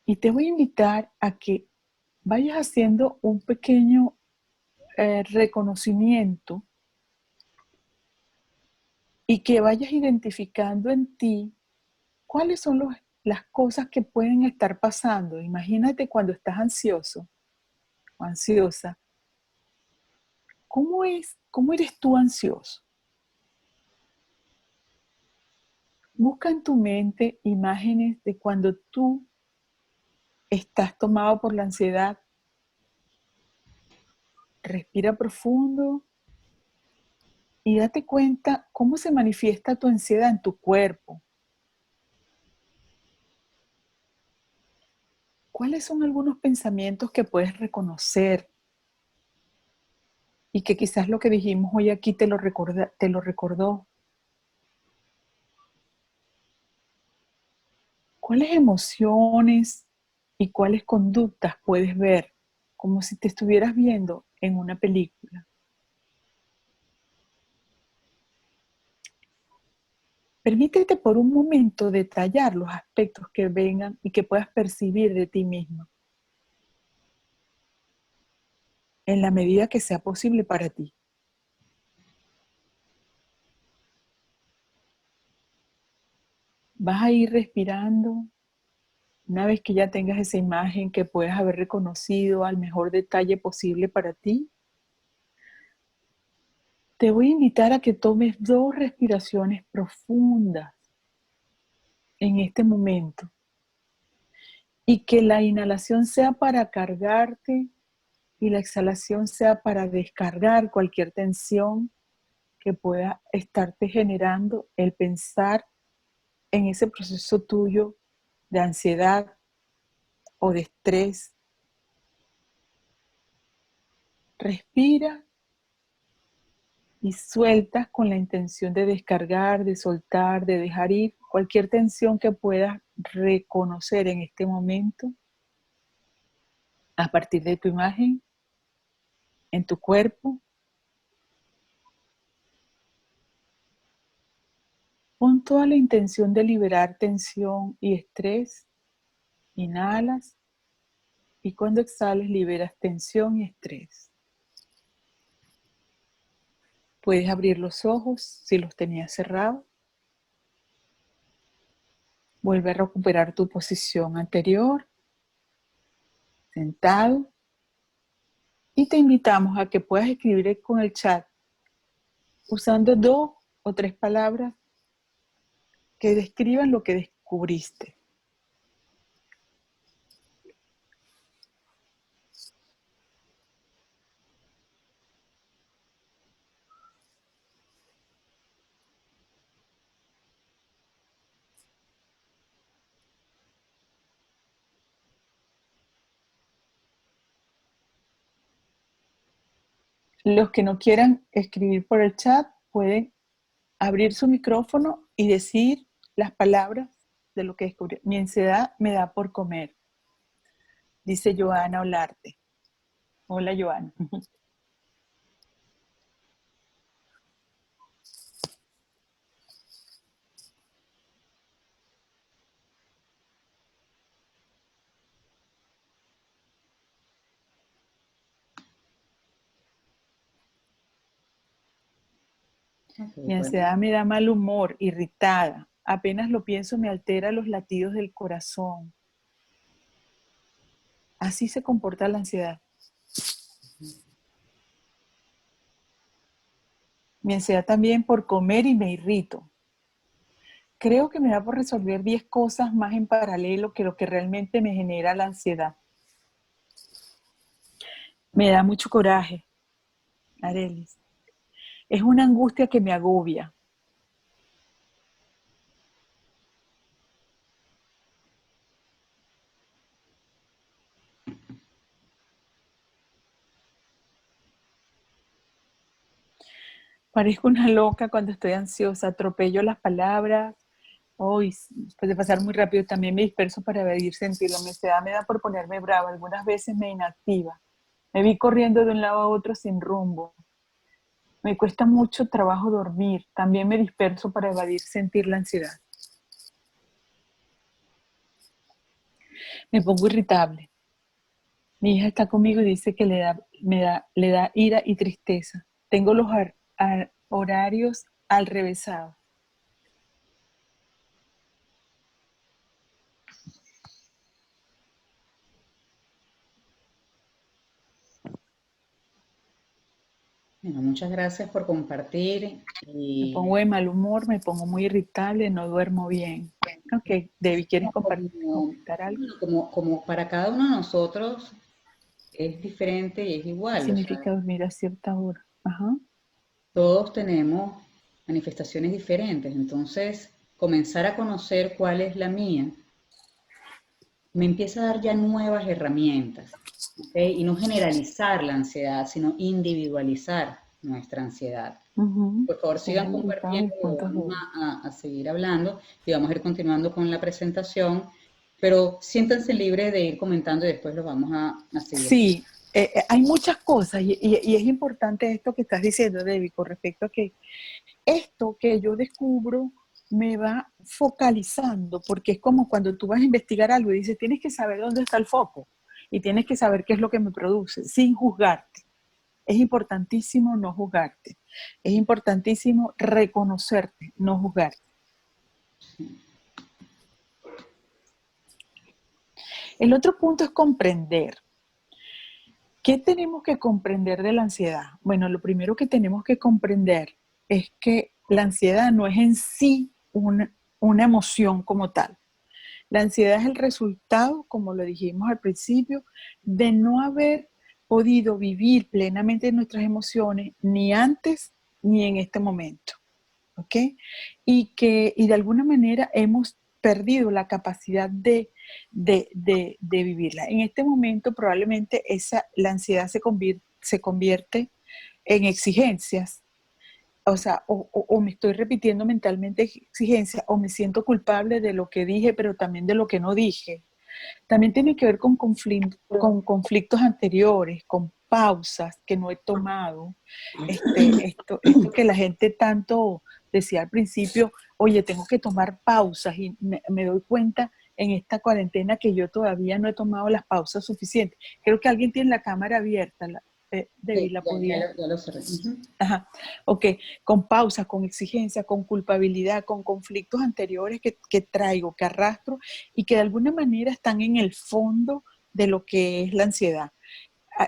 Y te voy a invitar a que vayas haciendo un pequeño reconocimiento y que vayas identificando en ti cuáles son las cosas que pueden estar pasando. Imagínate cuando estás ansioso o ansiosa. ¿Cómo eres tú ansioso? Busca en tu mente imágenes de cuando tú estás tomado por la ansiedad, respira profundo y date cuenta cómo se manifiesta tu ansiedad en tu cuerpo. ¿Cuáles son algunos pensamientos que puedes reconocer y que quizás lo que dijimos hoy aquí te lo recordó? ¿Cuáles emociones y cuáles conductas puedes ver como si te estuvieras viendo en una película? Permítete por un momento detallar los aspectos que vengan y que puedas percibir de ti mismo, en la medida que sea posible para ti. Vas a ir respirando. Una vez que ya tengas esa imagen que puedas haber reconocido al mejor detalle posible para ti, te voy a invitar a que tomes 2 respiraciones profundas en este momento y que la inhalación sea para cargarte y la exhalación sea para descargar cualquier tensión que pueda estarte generando el pensar en ese proceso tuyo de ansiedad o de estrés. Respira y sueltas con la intención de descargar, de soltar, de dejar ir cualquier tensión que puedas reconocer en este momento a partir de tu imagen, en tu cuerpo. Pon toda la intención de liberar tensión y estrés. Inhalas y cuando exhales liberas tensión y estrés. Puedes abrir los ojos si los tenías cerrados. Vuelve a recuperar tu posición anterior, sentado. Y te invitamos a que puedas escribir con el chat usando 2 o 3 palabras que describan lo que descubriste. Los que no quieran escribir por el chat pueden abrir su micrófono y decir las palabras de lo que descubrió. Mi ansiedad me da por comer, dice Joana Olarte. Hola, Joana. Ok, Mi bueno. ansiedad me da mal humor, irritada. Apenas lo pienso me altera los latidos del corazón. Así se comporta la ansiedad. Mi ansiedad también por comer y me irrito. Creo que me da por resolver 10 cosas más en paralelo que lo que realmente me genera la ansiedad. Me da mucho coraje, Arelis. Es una angustia que me agobia. Parezco una loca cuando estoy ansiosa, atropello las palabras. Hoy, después de pasar muy rápido, también me disperso para evadir sentirlo. Mi ansiedad me da por ponerme brava, algunas veces me inactiva. Me vi corriendo de un lado a otro sin rumbo. Me cuesta mucho trabajo dormir. También me disperso para evadir sentir la ansiedad. Me pongo irritable. Mi hija está conmigo y dice que le da ira y tristeza. Tengo los horarios al revésado. Bueno, muchas gracias por compartir Me y pongo de mal humor, me pongo muy irritable, no duermo bien. Ok, Debbie, ¿quieres Como, comentar algo? como para cada uno de nosotros es diferente y es ¿Qué igual, o sea, significa dormir a cierta hora? Ajá. todos tenemos manifestaciones diferentes, entonces comenzar a conocer cuál es la mía me empieza a dar ya nuevas herramientas, ¿ok? Y no generalizar la ansiedad, sino individualizar nuestra ansiedad. Ujú. Por favor, sigan Puntos ubicados y compartiendo, puntos vamos débiles. a seguir hablando y vamos a ir continuando con la presentación, pero siéntanse libres de ir comentando y después lo vamos a seguir. Sí, hay muchas cosas y es importante esto que estás diciendo, Debbie, con respecto a que esto que yo descubro me va focalizando, porque es como cuando tú vas a investigar algo y dices, tienes que saber dónde está el foco y tienes que saber qué es lo que me produce, sin juzgarte. Es importantísimo no juzgarte. Es importantísimo reconocerte, no juzgarte. El otro punto es comprender. ¿Qué tenemos que comprender de la ansiedad? Bueno, lo primero que tenemos que comprender es que la ansiedad no es en sí una emoción como tal. La ansiedad es el resultado, como lo dijimos al principio, de no haber podido vivir plenamente nuestras emociones ni antes ni en este momento. ¿Ok? Y de alguna manera hemos perdido la capacidad de vivirla. En este momento probablemente la ansiedad se convierte en exigencias, o sea, o me estoy repitiendo mentalmente exigencias, o me siento culpable de lo que dije, pero también de lo que no dije. También tiene que ver con conflictos anteriores, con pausas que no he tomado. Esto que la gente tanto decía al principio, oye, tengo que tomar pausas y me doy cuenta en esta cuarentena que yo todavía no he tomado las pausas suficientes. Creo que alguien tiene la cámara abierta, Debbie, Sí, la ya podía. ya lo cerré. Ujú. Ajá, ok, con pausas, con exigencia, con culpabilidad, con conflictos anteriores que traigo, que arrastro y que de alguna manera están en el fondo de lo que es la ansiedad.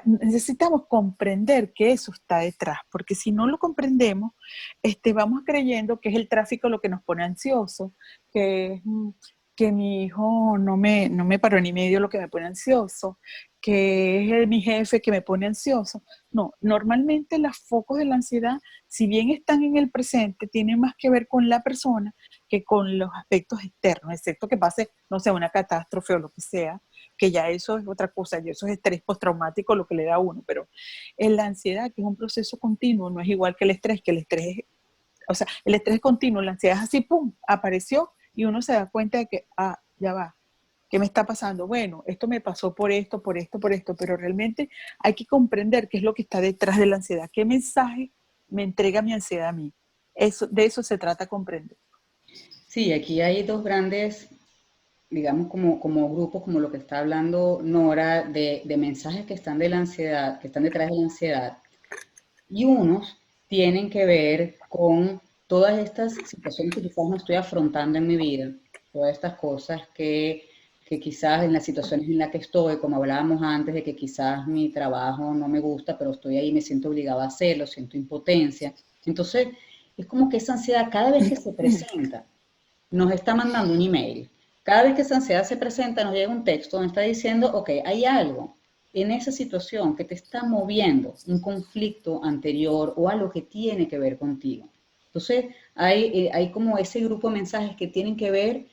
Necesitamos comprender que eso está detrás, porque si no lo comprendemos, vamos creyendo que es el tráfico lo que nos pone ansioso, que es que mi hijo no me paró ni medio lo que me pone ansioso, que es mi jefe que me pone ansioso. No, normalmente los focos de la ansiedad, si bien están en el presente, tienen más que ver con la persona que con los aspectos externos, excepto que pase, no sé, una catástrofe o lo que sea, que ya eso es otra cosa, y eso es estrés postraumático lo que le da a uno, pero en la ansiedad, que es un proceso continuo, no es igual que el estrés, o sea, el estrés es continuo, la ansiedad es así, pum, apareció y uno se da cuenta de que, ya va, ¿qué me está pasando? Bueno, esto me pasó por esto, por esto, por esto, pero realmente hay que comprender qué es lo que está detrás de la ansiedad, qué mensaje me entrega mi ansiedad a mí. De eso se trata comprender. Sí, aquí hay dos grandes, digamos, como grupos, como lo que está hablando Nora, de mensajes que están de la ansiedad, que están detrás de la ansiedad. Y unos tienen que ver con todas estas situaciones que quizás no estoy afrontando en mi vida, todas estas cosas que quizás en las situaciones en las que estoy, como hablábamos antes, de que quizás mi trabajo no me gusta, pero estoy ahí, me siento obligada a hacerlo, siento impotencia. Entonces, es como que esa ansiedad cada vez que se presenta, nos está mandando un email. Cada vez que esa ansiedad se presenta, nos llega un texto donde está diciendo, ok, hay algo en esa situación que te está moviendo, un conflicto anterior o algo que tiene que ver contigo. Entonces, hay como ese grupo de mensajes que tienen que ver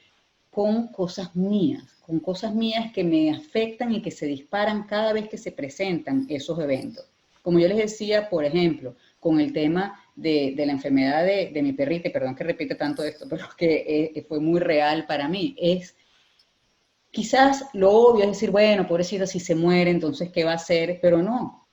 con cosas mías que me afectan y que se disparan cada vez que se presentan esos eventos. Como yo les decía, por ejemplo, con el tema de la enfermedad de mi perrita, y perdón que repite tanto esto, pero que fue muy real para mí, es quizás lo obvio es decir, bueno, pobrecita, si se muere, entonces, ¿qué va a hacer? Pero no,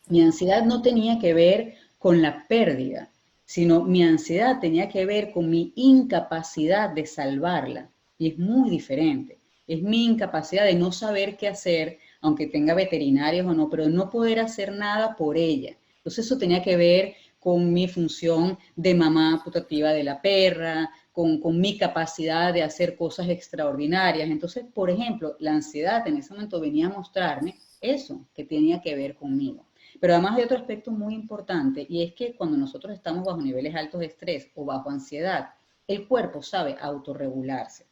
mi ansiedad no tenía que ver con la pérdida, sino mi ansiedad tenía que ver con mi incapacidad de salvarla. Y es muy diferente. Es mi incapacidad de no saber qué hacer, aunque tenga veterinarios o no, pero no poder hacer nada por ella. Entonces eso tenía que ver con mi función de mamá putativa de la perra, con mi capacidad de hacer cosas extraordinarias. Entonces, por ejemplo, la ansiedad en ese momento venía a mostrarme eso que tenía que ver conmigo. Pero además hay otro aspecto muy importante y es que cuando nosotros estamos bajo niveles altos de estrés o bajo ansiedad, el cuerpo sabe autorregularse.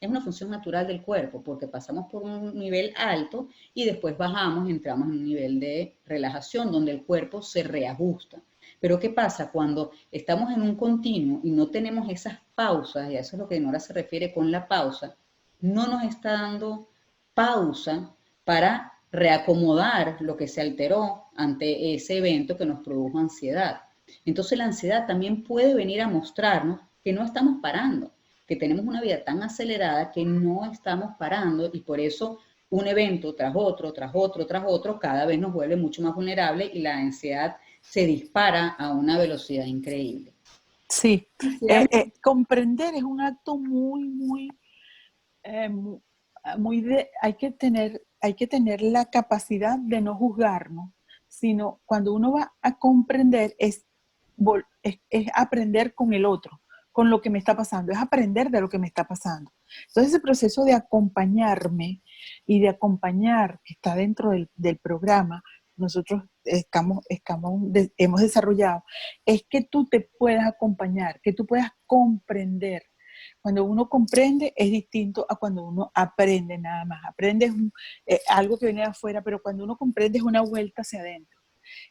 Es una función natural del cuerpo, porque pasamos por un nivel alto y después bajamos, entramos en un nivel de relajación donde el cuerpo se reajusta. Pero ¿qué pasa cuando estamos en un continuo y no tenemos esas pausas? Y a eso es lo que Nora se refiere con la pausa. No nos está dando pausa para reacomodar lo que se alteró ante ese evento que nos produjo ansiedad. Entonces la ansiedad también puede venir a mostrarnos que no estamos parando, que tenemos una vida tan acelerada que no estamos parando y por eso un evento tras otro, tras otro, tras otro, cada vez nos vuelve mucho más vulnerables y la ansiedad se dispara a una velocidad increíble. Sí, comprender es un acto muy, muy, hay que tener la capacidad de no juzgarnos, sino cuando uno va a comprender es aprender con el otro, con lo que me está pasando, es aprender de lo que me está pasando. Entonces ese proceso de acompañarme y de acompañar que está dentro del programa, nosotros hemos desarrollado, es que tú te puedas acompañar, que tú puedas comprender. Cuando uno comprende es distinto a cuando uno aprende nada más. Aprende algo que viene de afuera, pero cuando uno comprende es una vuelta hacia adentro.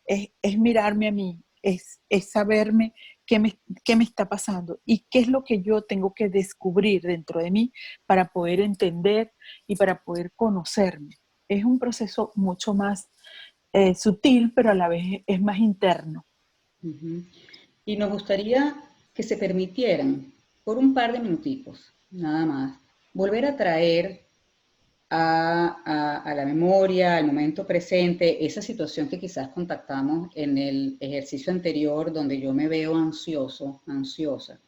Es mirarme a mí, es saberme qué me está pasando y qué es lo que yo tengo que descubrir dentro de mí para poder entender y para poder conocerme. Es un proceso mucho más sutil, pero a la vez es más interno. Uh-huh. Y nos gustaría que se permitieran, por un par de minuticos, nada más, volver a traer a la memoria, al momento presente, esa situación que quizás contactamos en el ejercicio anterior donde yo me veo ansioso, ansiosa.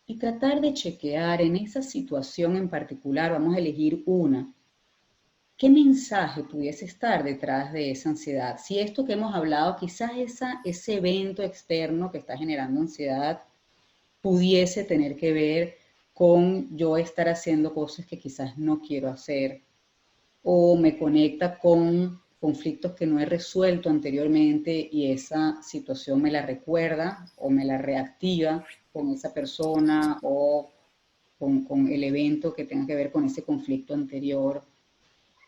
Y tratar de chequear en esa situación en particular, vamos a elegir una, ¿qué mensaje pudiese estar detrás de esa ansiedad? Si esto que hemos hablado, quizás ese evento externo que está generando ansiedad pudiese tener que ver con yo estar haciendo cosas que quizás no quiero hacer o me conecta con conflictos que no he resuelto anteriormente y esa situación me la recuerda o me la reactiva con esa persona o con el evento que tenga que ver con ese conflicto anterior.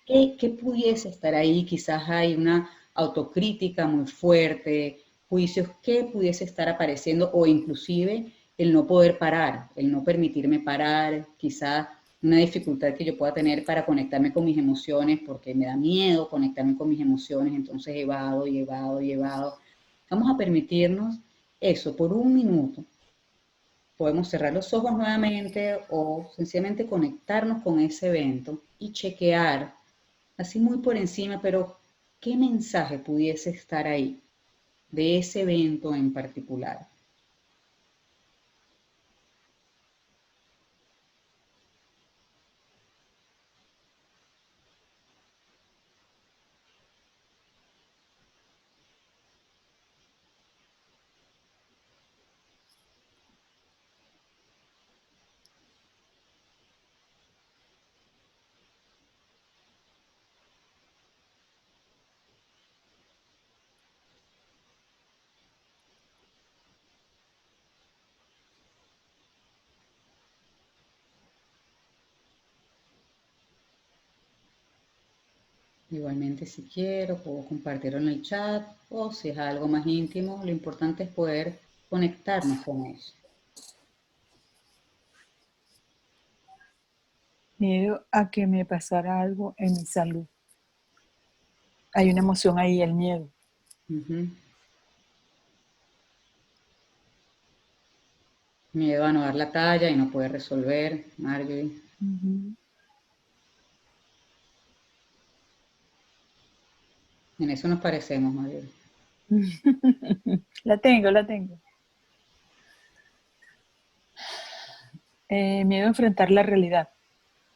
¿Qué pudiese estar ahí? Quizás hay una autocrítica muy fuerte, juicios que pudiese estar apareciendo o inclusive el no poder parar, el no permitirme parar, quizás una dificultad que yo pueda tener para conectarme con mis emociones porque me da miedo conectarme con mis emociones, entonces evado y evado y evado. Vamos a permitirnos eso por un minuto. Podemos cerrar los ojos nuevamente o sencillamente conectarnos con ese evento y chequear así muy por encima, pero ¿qué mensaje pudiese estar ahí de ese evento en particular? Igualmente, si quiero, puedo compartirlo en el chat o si es algo más íntimo, lo importante es poder conectarnos con eso. Miedo a que me pasara algo en mi salud. Hay una emoción ahí, el miedo. Uh-huh. Miedo a no dar la talla y no poder resolver, Marjorie. Uh-huh. En eso nos parecemos, Marjorie. La tengo, la tengo. Miedo a enfrentar la realidad.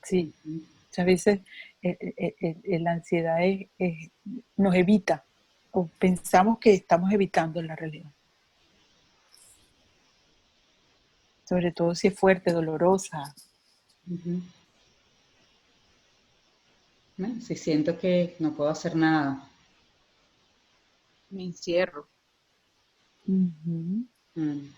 Sí, Uh-huh. muchas veces la ansiedad nos evita o pensamos que estamos evitando la realidad. Sobre todo si es fuerte, dolorosa. Uh-huh. Si siento que no puedo hacer nada, Me encierro. Uh-huh. mm,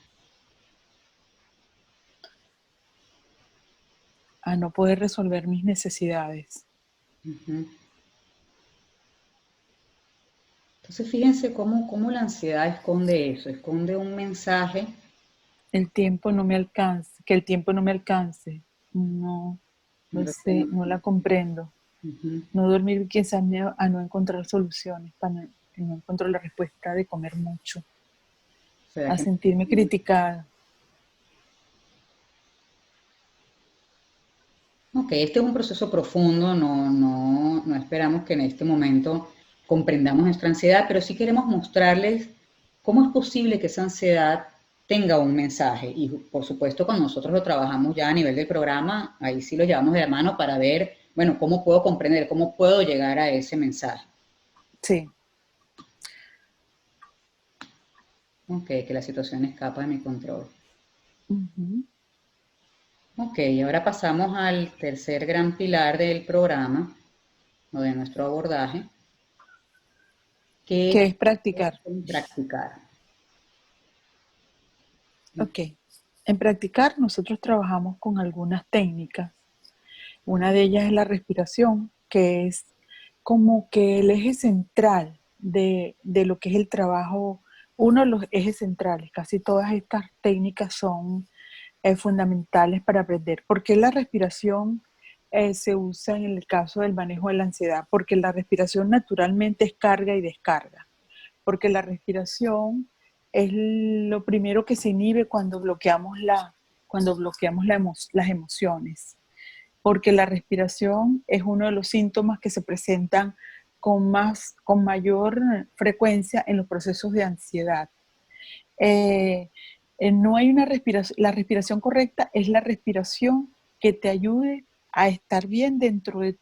a no poder resolver mis necesidades. Ujú. Entonces, fíjense cómo la ansiedad esconde eso, esconde un mensaje. El tiempo no me alcanza, que el tiempo no me alcance. No, No no lo sé, no la comprendo. Ujú. No dormir quizás a no encontrar soluciones, que no encuentro la respuesta de comer mucho, O sea a que, sentirme criticada. ok, este es un proceso profundo, no esperamos que en este momento comprendamos nuestra ansiedad, pero sí queremos mostrarles cómo es posible que esa ansiedad tenga un mensaje. Y por supuesto, cuando nosotros lo trabajamos ya a nivel del programa, ahí sí lo llevamos de la mano para ver, bueno, cómo puedo comprender, cómo puedo llegar a ese mensaje. Sí. Ok, que la situación escapa de mi control. Uh-huh. Ok, ahora pasamos al tercer gran pilar del programa o de nuestro abordaje, ¿Qué que es practicar? es practicar. Ok. En practicar nosotros trabajamos con algunas técnicas. Una de ellas es la respiración, que es como que el eje central de lo que es el trabajo, uno de los ejes centrales. Casi todas estas técnicas son fundamentales para aprender. ¿Por qué la respiración se usa en el caso del manejo de la ansiedad? Porque la respiración naturalmente es carga y descarga. Porque la respiración es lo primero que se inhibe cuando bloqueamos las emociones. Porque la respiración es uno de los síntomas que se presentan con mayor frecuencia en los procesos de ansiedad. Eh, no hay una respiración, la respiración correcta es la respiración que te ayude a estar bien dentro de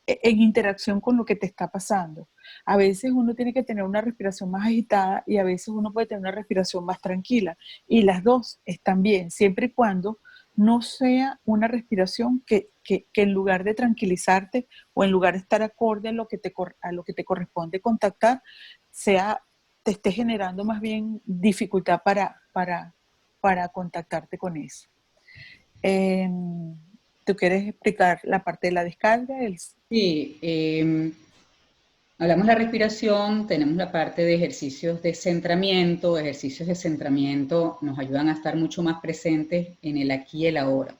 en interacción con lo que te está pasando. A veces uno tiene que tener una respiración más agitada y a veces uno puede tener una respiración más tranquila. Y las dos están bien, siempre y cuando no sea una respiración que en lugar de tranquilizarte o en lugar de estar acorde a lo que te corresponde contactar, sea, te esté generando más bien dificultad para contactarte con eso. Eh, ¿Tú quieres explicar la parte de la descarga? Sí, hablamos de la respiración, tenemos la parte de ejercicios de centramiento. Ejercicios de centramiento nos ayudan a estar mucho más presentes en el aquí y el ahora.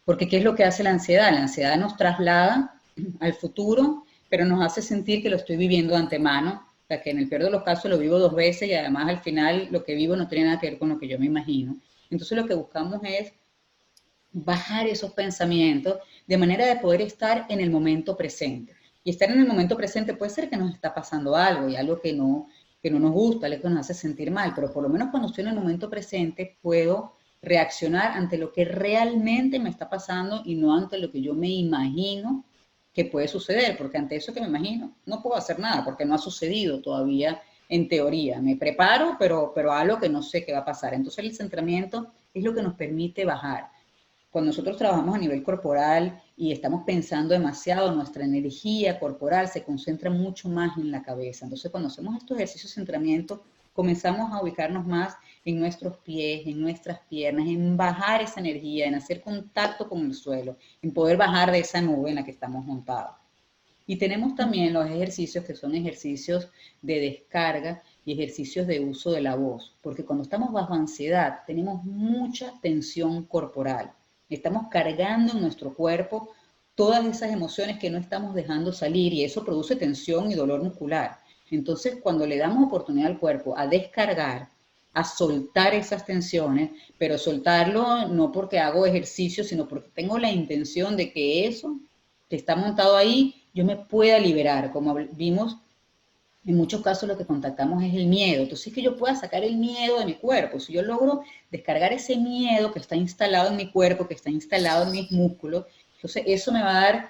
Porque ¿qué es lo que hace la ansiedad? La ansiedad nos traslada al futuro, pero nos hace sentir que lo estoy viviendo de antemano. O sea, que en el peor de los casos lo vivo 2 veces y además al final lo que vivo no tiene nada que ver con lo que yo me imagino. Entonces lo que buscamos es bajar esos pensamientos de manera de poder estar en el momento presente. Y estar en el momento presente puede ser que nos está pasando algo y algo que no nos gusta, algo que nos hace sentir mal, pero por lo menos cuando estoy en el momento presente puedo reaccionar ante lo que realmente me está pasando y no ante lo que yo me imagino que puede suceder, porque ante eso que me imagino no puedo hacer nada porque no ha sucedido todavía en teoría. Me preparo, pero algo que no sé qué va a pasar. Entonces el centramiento es lo que nos permite bajar. Cuando nosotros trabajamos a nivel corporal y estamos pensando demasiado, nuestra energía corporal se concentra mucho más en la cabeza. Entonces, cuando hacemos estos ejercicios de centramiento, comenzamos a ubicarnos más en nuestros pies, en nuestras piernas, en bajar esa energía, en hacer contacto con el suelo, en poder bajar de esa nube en la que estamos montados. Y tenemos también los ejercicios que son ejercicios de descarga y ejercicios de uso de la voz, porque cuando estamos bajo ansiedad tenemos mucha tensión corporal. Estamos cargando en nuestro cuerpo todas esas emociones que no estamos dejando salir y eso produce tensión y dolor muscular. Entonces, cuando le damos oportunidad al cuerpo a descargar, a soltar esas tensiones, pero soltarlo no porque hago ejercicio, sino porque tengo la intención de que eso que está montado ahí, yo me pueda liberar. Como vimos, en muchos casos lo que contactamos es el miedo. Entonces, que yo pueda sacar el miedo de mi cuerpo. Si yo logro descargar ese miedo que está instalado en mi cuerpo, que está instalado en mis músculos, entonces eso me va a dar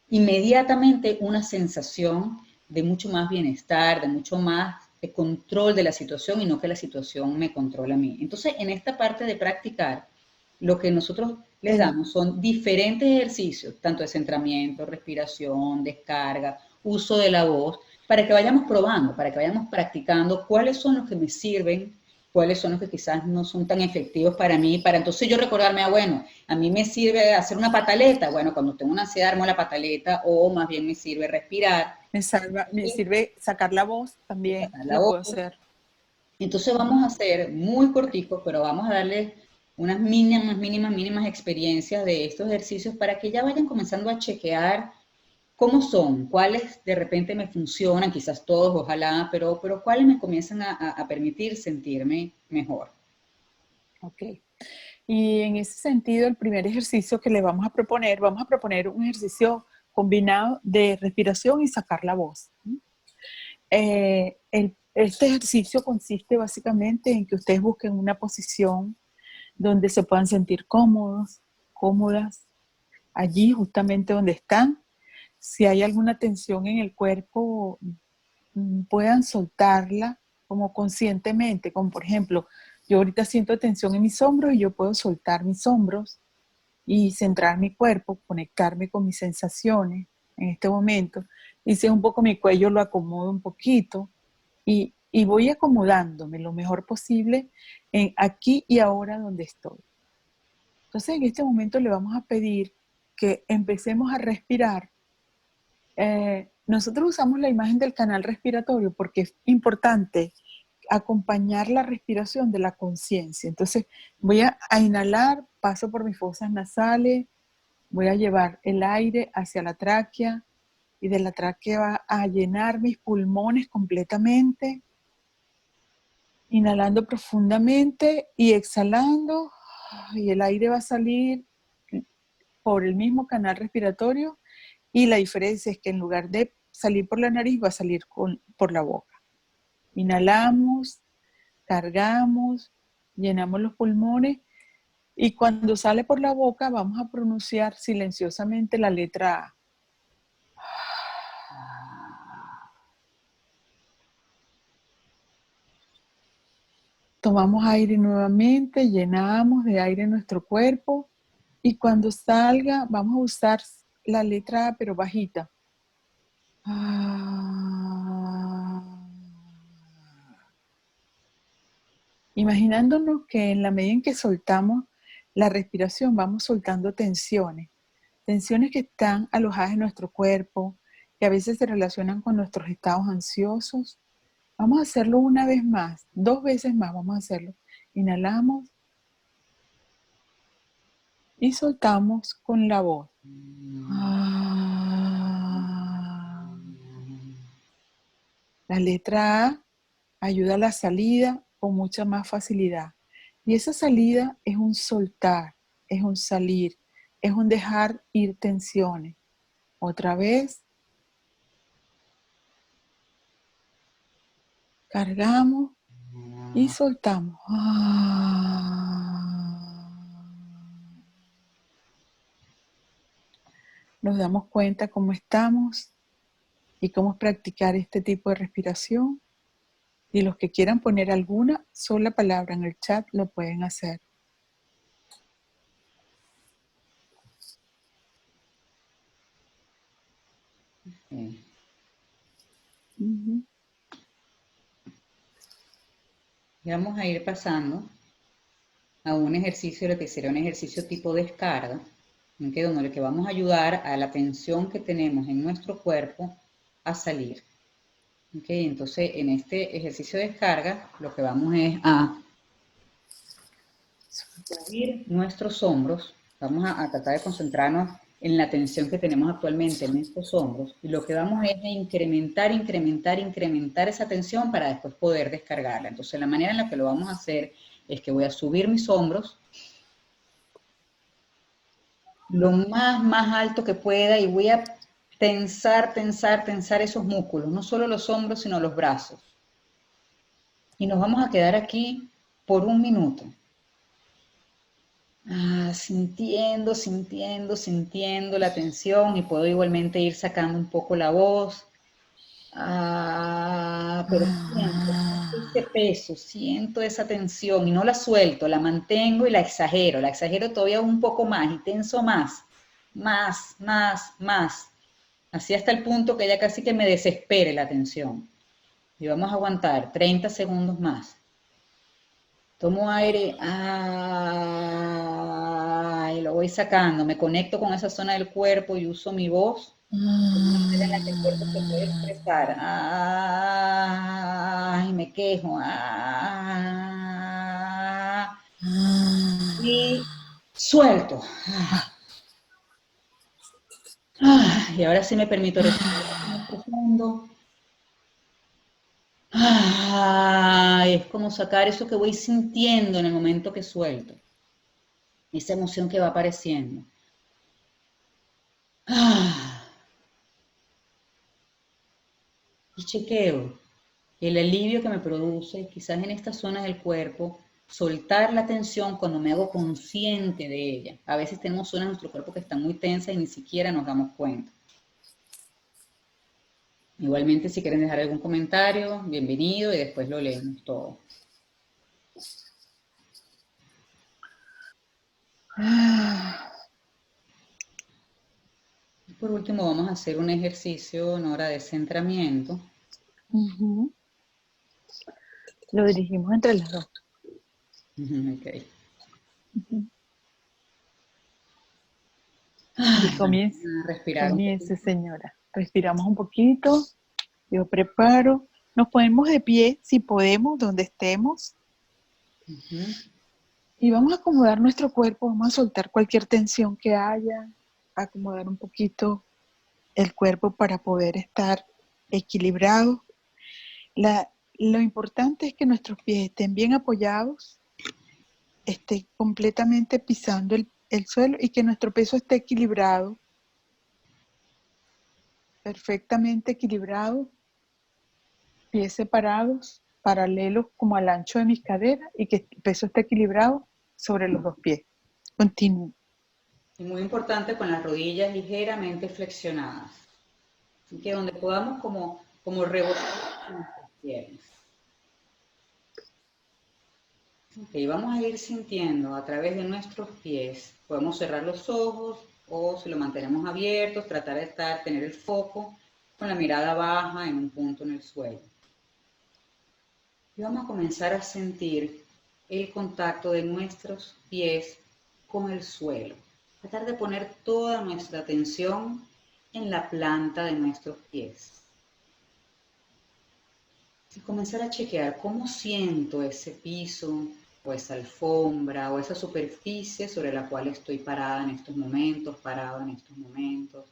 inmediatamente una sensación de mucho más bienestar, de mucho más de control de la situación y no que la situación me controla a mí. Entonces, en esta parte de practicar, lo que nosotros les damos son diferentes ejercicios, tanto de centramiento, respiración, descarga, uso de la voz, para que vayamos probando, para que vayamos practicando cuáles son los que me sirven cuáles son los que quizás no son tan efectivos para mí, para entonces yo recordarme, bueno, a mí me sirve hacer una pataleta, bueno, cuando tengo una ansiedad armo la pataleta, o más bien me sirve respirar. Me sirve sacar la voz, también Sacar la lo voz. puedo hacer. Entonces vamos a hacer muy cortico, pero vamos a darle unas mínimas experiencias de estos ejercicios para que ya vayan comenzando a chequear cómo son, cuáles de repente me funcionan, quizás todos, ojalá, pero cuáles me comienzan a permitir sentirme mejor. Ok. Y en ese sentido, el primer ejercicio que le vamos a proponer un ejercicio combinado de respiración y sacar la voz. Este ejercicio consiste básicamente en que ustedes busquen una posición donde se puedan sentir cómodos, cómodas, allí justamente donde están. Si hay alguna tensión en el cuerpo, puedan soltarla como conscientemente, como por ejemplo, yo ahorita siento tensión en mis hombros y yo puedo soltar mis hombros y centrar mi cuerpo, conectarme con mis sensaciones en este momento. Y si es un poco mi cuello, lo acomodo un poquito y voy acomodándome lo mejor posible en aquí y ahora donde estoy. Entonces, en este momento le vamos a pedir que empecemos a respirar. Nosotros usamos la imagen del canal respiratorio porque es importante acompañar la respiración de la conciencia. Entonces, voy a inhalar, paso por mis fosas nasales, voy a llevar el aire hacia la tráquea y de la tráquea va a llenar mis pulmones completamente, inhalando profundamente y exhalando, y el aire va a salir por el mismo canal respiratorio y la diferencia es que en lugar de salir por la nariz va a salir por la boca. Inhalamos, cargamos, llenamos los pulmones y cuando sale por la boca vamos a pronunciar silenciosamente la letra A. Tomamos aire nuevamente, llenamos de aire nuestro cuerpo y cuando salga vamos a usar la letra A pero bajita. Imaginándonos que en la medida en que soltamos la respiración vamos soltando tensiones que están alojadas en nuestro cuerpo, que a veces se relacionan con nuestros estados ansiosos. Vamos a hacerlo una vez más, 2 veces más vamos a hacerlo. Inhalamos y soltamos con la voz. La letra A ayuda a la salida con mucha más facilidad. Y esa salida es un soltar, es un salir, es un dejar ir tensiones. Otra vez. Cargamos y soltamos. Nos damos cuenta cómo estamos y cómo practicar este tipo de respiración. Y los que quieran poner alguna sola palabra en el chat lo pueden hacer. Sí. Y vamos a ir pasando a un ejercicio, lo que será un ejercicio tipo descarga, donde lo que vamos a ayudar a la tensión que tenemos en nuestro cuerpo a salir. Entonces, en este ejercicio de descarga, lo que vamos es a subir nuestros hombros. Vamos a tratar de concentrarnos en la tensión que tenemos actualmente en estos hombros. Y lo que vamos es a incrementar esa tensión para después poder descargarla. Entonces, la manera en la que lo vamos a hacer es que voy a subir mis hombros lo más alto que pueda y voy a tensar esos músculos, no solo los hombros, sino los brazos. Y nos vamos a quedar aquí por 1 minuto. Sintiendo la tensión y puedo igualmente ir sacando un poco la voz. Pero siento ese peso, siento esa tensión y no la suelto, la mantengo y la exagero todavía un poco más y tenso más. Así hasta el punto que ya casi que me desespere la tensión. Y vamos a aguantar 30 segundos más. Tomo aire, y lo voy sacando, me conecto con esa zona del cuerpo y uso mi voz como una manera en la que el cuerpo se puede expresar. Y me quejo. Y suelto. Y ahora sí me permito respirar más profundo. Es como sacar eso que voy sintiendo en el momento que suelto. Esa emoción que va apareciendo. Y chequeo el alivio que me produce, quizás en esta zona del cuerpo, soltar la tensión cuando me hago consciente de ella. A veces tenemos zonas de nuestro cuerpo que están muy tensas y ni siquiera nos damos cuenta. Igualmente, si quieren dejar algún comentario, bienvenido y después lo leemos todo. Y por último, vamos a hacer un ejercicio, Nora, de centramiento. Lo dirigimos entre las dos. Ok. Comience, señora. Respiramos un poquito. Yo preparo. Nos ponemos de pie, si podemos, donde estemos. Y vamos a acomodar nuestro cuerpo. Vamos a soltar cualquier tensión que haya. Acomodar un poquito el cuerpo para poder estar equilibrado. Lo importante es que nuestros pies estén bien apoyados, estén completamente pisando el suelo y que nuestro peso esté equilibrado, perfectamente equilibrado, pies separados, paralelos como al ancho de mis caderas y que el peso esté equilibrado sobre los dos pies. Continúo. Y muy importante con las rodillas ligeramente flexionadas. Así que donde podamos como rebotar nuestras piernas. Ok, vamos a ir sintiendo a través de nuestros pies. Podemos cerrar los ojos o si lo mantenemos abiertos, tratar de tener el foco con la mirada baja en un punto en el suelo. Y vamos a comenzar a sentir el contacto de nuestros pies con el suelo. Tratar de poner toda nuestra atención en la planta de nuestros pies. Y comenzar a chequear cómo siento ese piso o esa alfombra o esa superficie sobre la cual estoy parada en estos momentos, parado en estos momentos.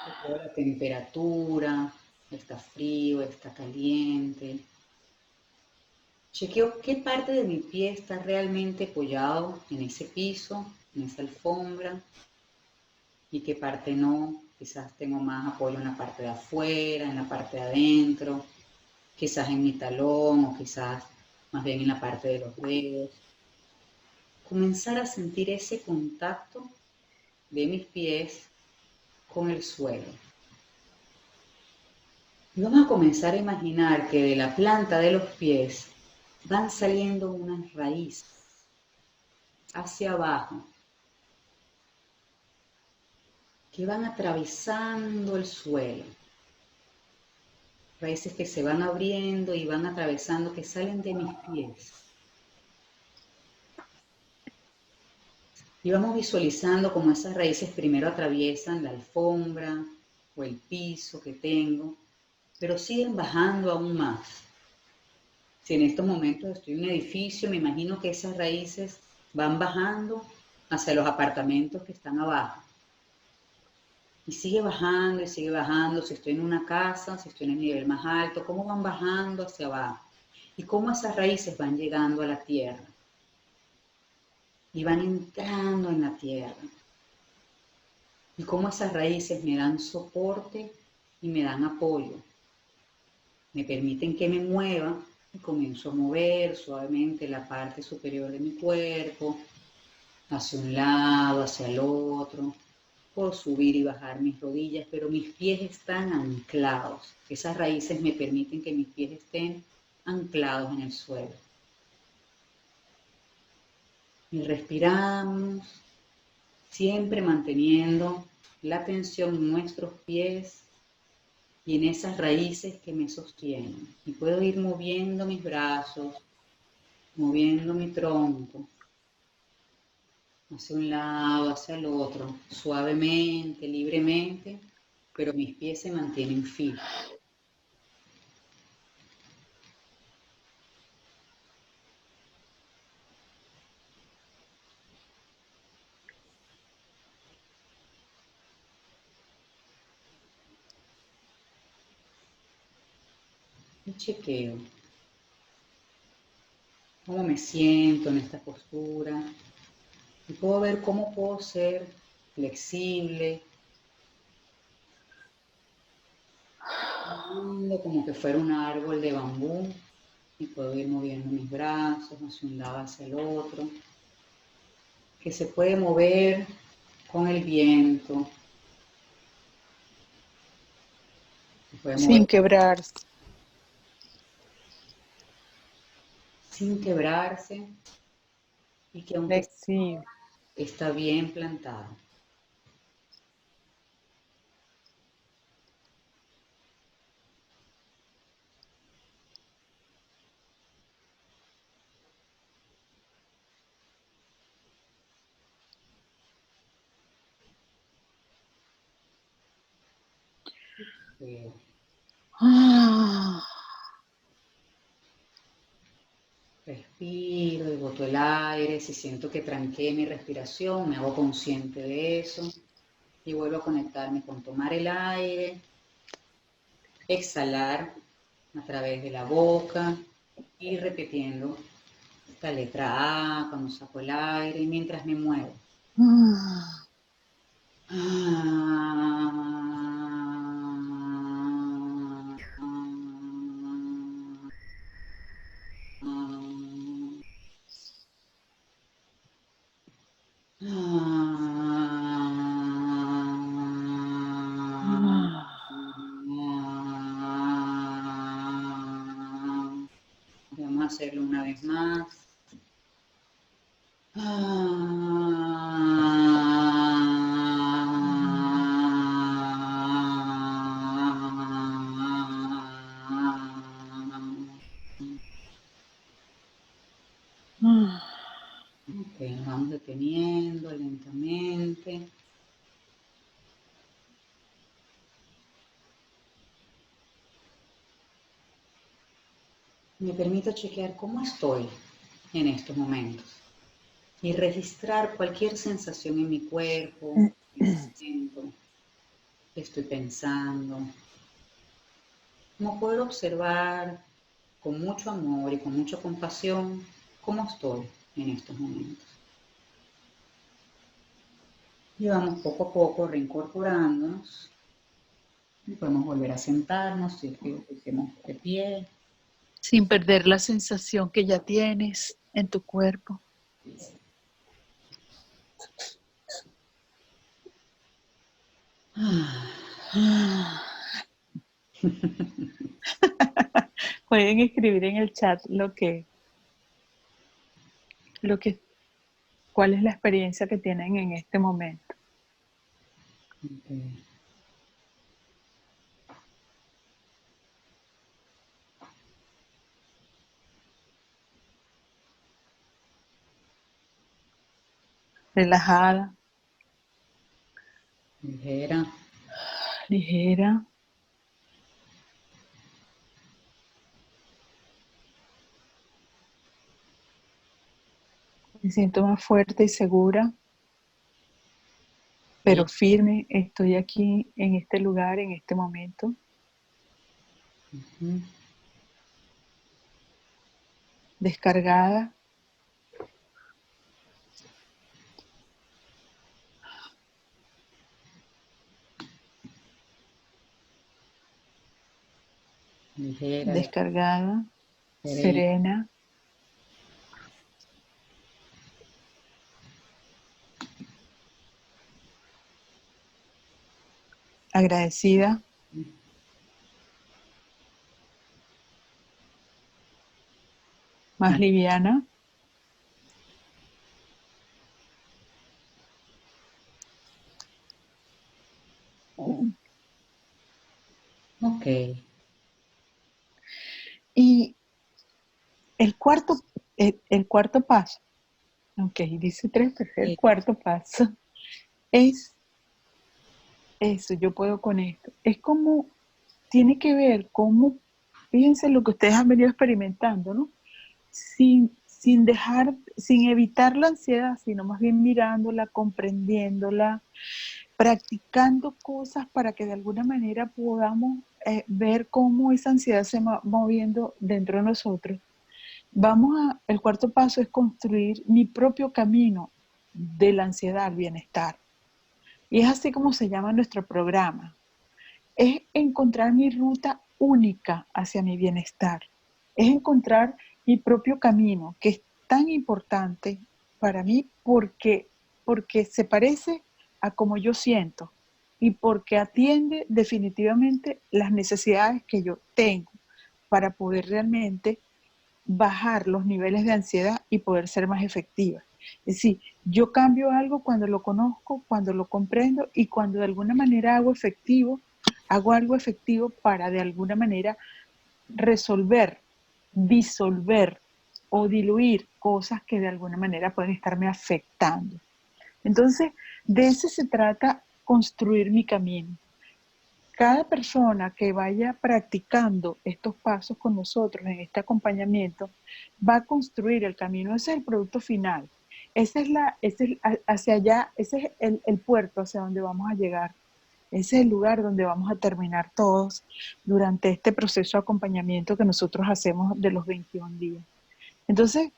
Chequeo la temperatura, está frío, está caliente. Chequeo qué parte de mi pie está realmente apoyado en ese piso, en esa alfombra, y qué parte no. Quizás tengo más apoyo en la parte de afuera, en la parte de adentro, quizás en mi talón o quizás más bien en la parte de los dedos. Comenzar a sentir ese contacto de mis pies con el suelo. Y vamos a comenzar a imaginar que de la planta de los pies van saliendo unas raíces hacia abajo que van atravesando el suelo. Raíces que se van abriendo y van atravesando, que salen de mis pies. Y vamos visualizando cómo esas raíces primero atraviesan la alfombra o el piso que tengo, pero siguen bajando aún más. Si en estos momentos estoy en un edificio, me imagino que esas raíces van bajando hacia los apartamentos que están abajo. Y sigue bajando y sigue bajando. Si estoy en una casa, si estoy en el nivel más alto, cómo van bajando hacia abajo. Y cómo esas raíces van llegando a la tierra. Y van entrando en la tierra. Y cómo esas raíces me dan soporte y me dan apoyo. Me permiten que me mueva y comienzo a mover suavemente la parte superior de mi cuerpo, hacia un lado, hacia el otro. Puedo subir y bajar mis rodillas, pero mis pies están anclados. Esas raíces me permiten que mis pies estén anclados en el suelo. Y respiramos, siempre manteniendo la tensión en nuestros pies y en esas raíces que me sostienen. Y puedo ir moviendo mis brazos, moviendo mi tronco hacia un lado, hacia el otro, suavemente, libremente, pero mis pies se mantienen fijos. Y chequeo cómo me siento en esta postura y puedo ver cómo puedo ser flexible, como que fuera un árbol de bambú y puedo ir moviendo mis brazos hacia un lado, hacia el otro, que se puede mover con el viento, se puede Sin mover quebrarse. sin quebrarse y que aunque Flexible. está bien plantado. Eh, Ah, Respiro y boto el aire. Si siento que tranqué mi respiración, me hago consciente de eso y vuelvo a conectarme con tomar el aire, exhalar a través de la boca y repitiendo esta letra A cuando saco el aire y mientras me muevo. ah, ah. Vamos a hacerlo una vez más. Ok, nos vamos deteniendo lentamente. Me permito chequear cómo estoy en estos momentos y registrar cualquier sensación en mi cuerpo, que siento, que estoy pensando. Como poder observar con mucho amor y con mucha compasión cómo estoy en estos momentos. Y vamos poco a poco reincorporándonos. Y podemos volver a sentarnos si es que estemos de pie. Sin perder la sensación que ya tienes en tu cuerpo. Pueden escribir en el chat lo que, cuál es la experiencia que tienen en este momento. Okay. Relajada, Ligera. ligera. Me siento más fuerte y segura, pero Sí. firme. Estoy aquí en este lugar, en este momento. Uh-huh. Descargada. Ligera, Descargada. serena. Serena. Agradecida. Más liviana. Ok. Y el cuarto El cuarto paso, ok, dice 3, pero el cuarto paso es eso, yo puedo con esto. Es como, tiene que ver cómo, fíjense lo que ustedes han venido experimentando, ¿no? Sin dejar, sin evitar la ansiedad, sino más bien mirándola, comprendiéndola, practicando cosas para que de alguna manera podamos ver cómo esa ansiedad se va moviendo dentro de nosotros. El cuarto paso es construir mi propio camino de la ansiedad al bienestar. Y es así como se llama nuestro programa. Es encontrar mi ruta única hacia mi bienestar. Es encontrar mi propio camino, que es tan importante para mí porque se parece a como yo siento y porque atiende definitivamente las necesidades que yo tengo para poder realmente bajar los niveles de ansiedad y poder ser más efectiva. Es decir, yo cambio algo cuando lo conozco, cuando lo comprendo y cuando de alguna manera hago algo efectivo para de alguna manera resolver, disolver o diluir cosas que de alguna manera pueden estarme afectando. Entonces, de eso se trata construir mi camino. Cada persona que vaya practicando estos pasos con nosotros en este acompañamiento va a construir el camino. Ese es el producto final. Hacia allá, ese es el puerto hacia donde vamos a llegar. Ese es el lugar donde vamos a terminar todos durante este proceso de acompañamiento que nosotros hacemos de los 21 días. Entonces,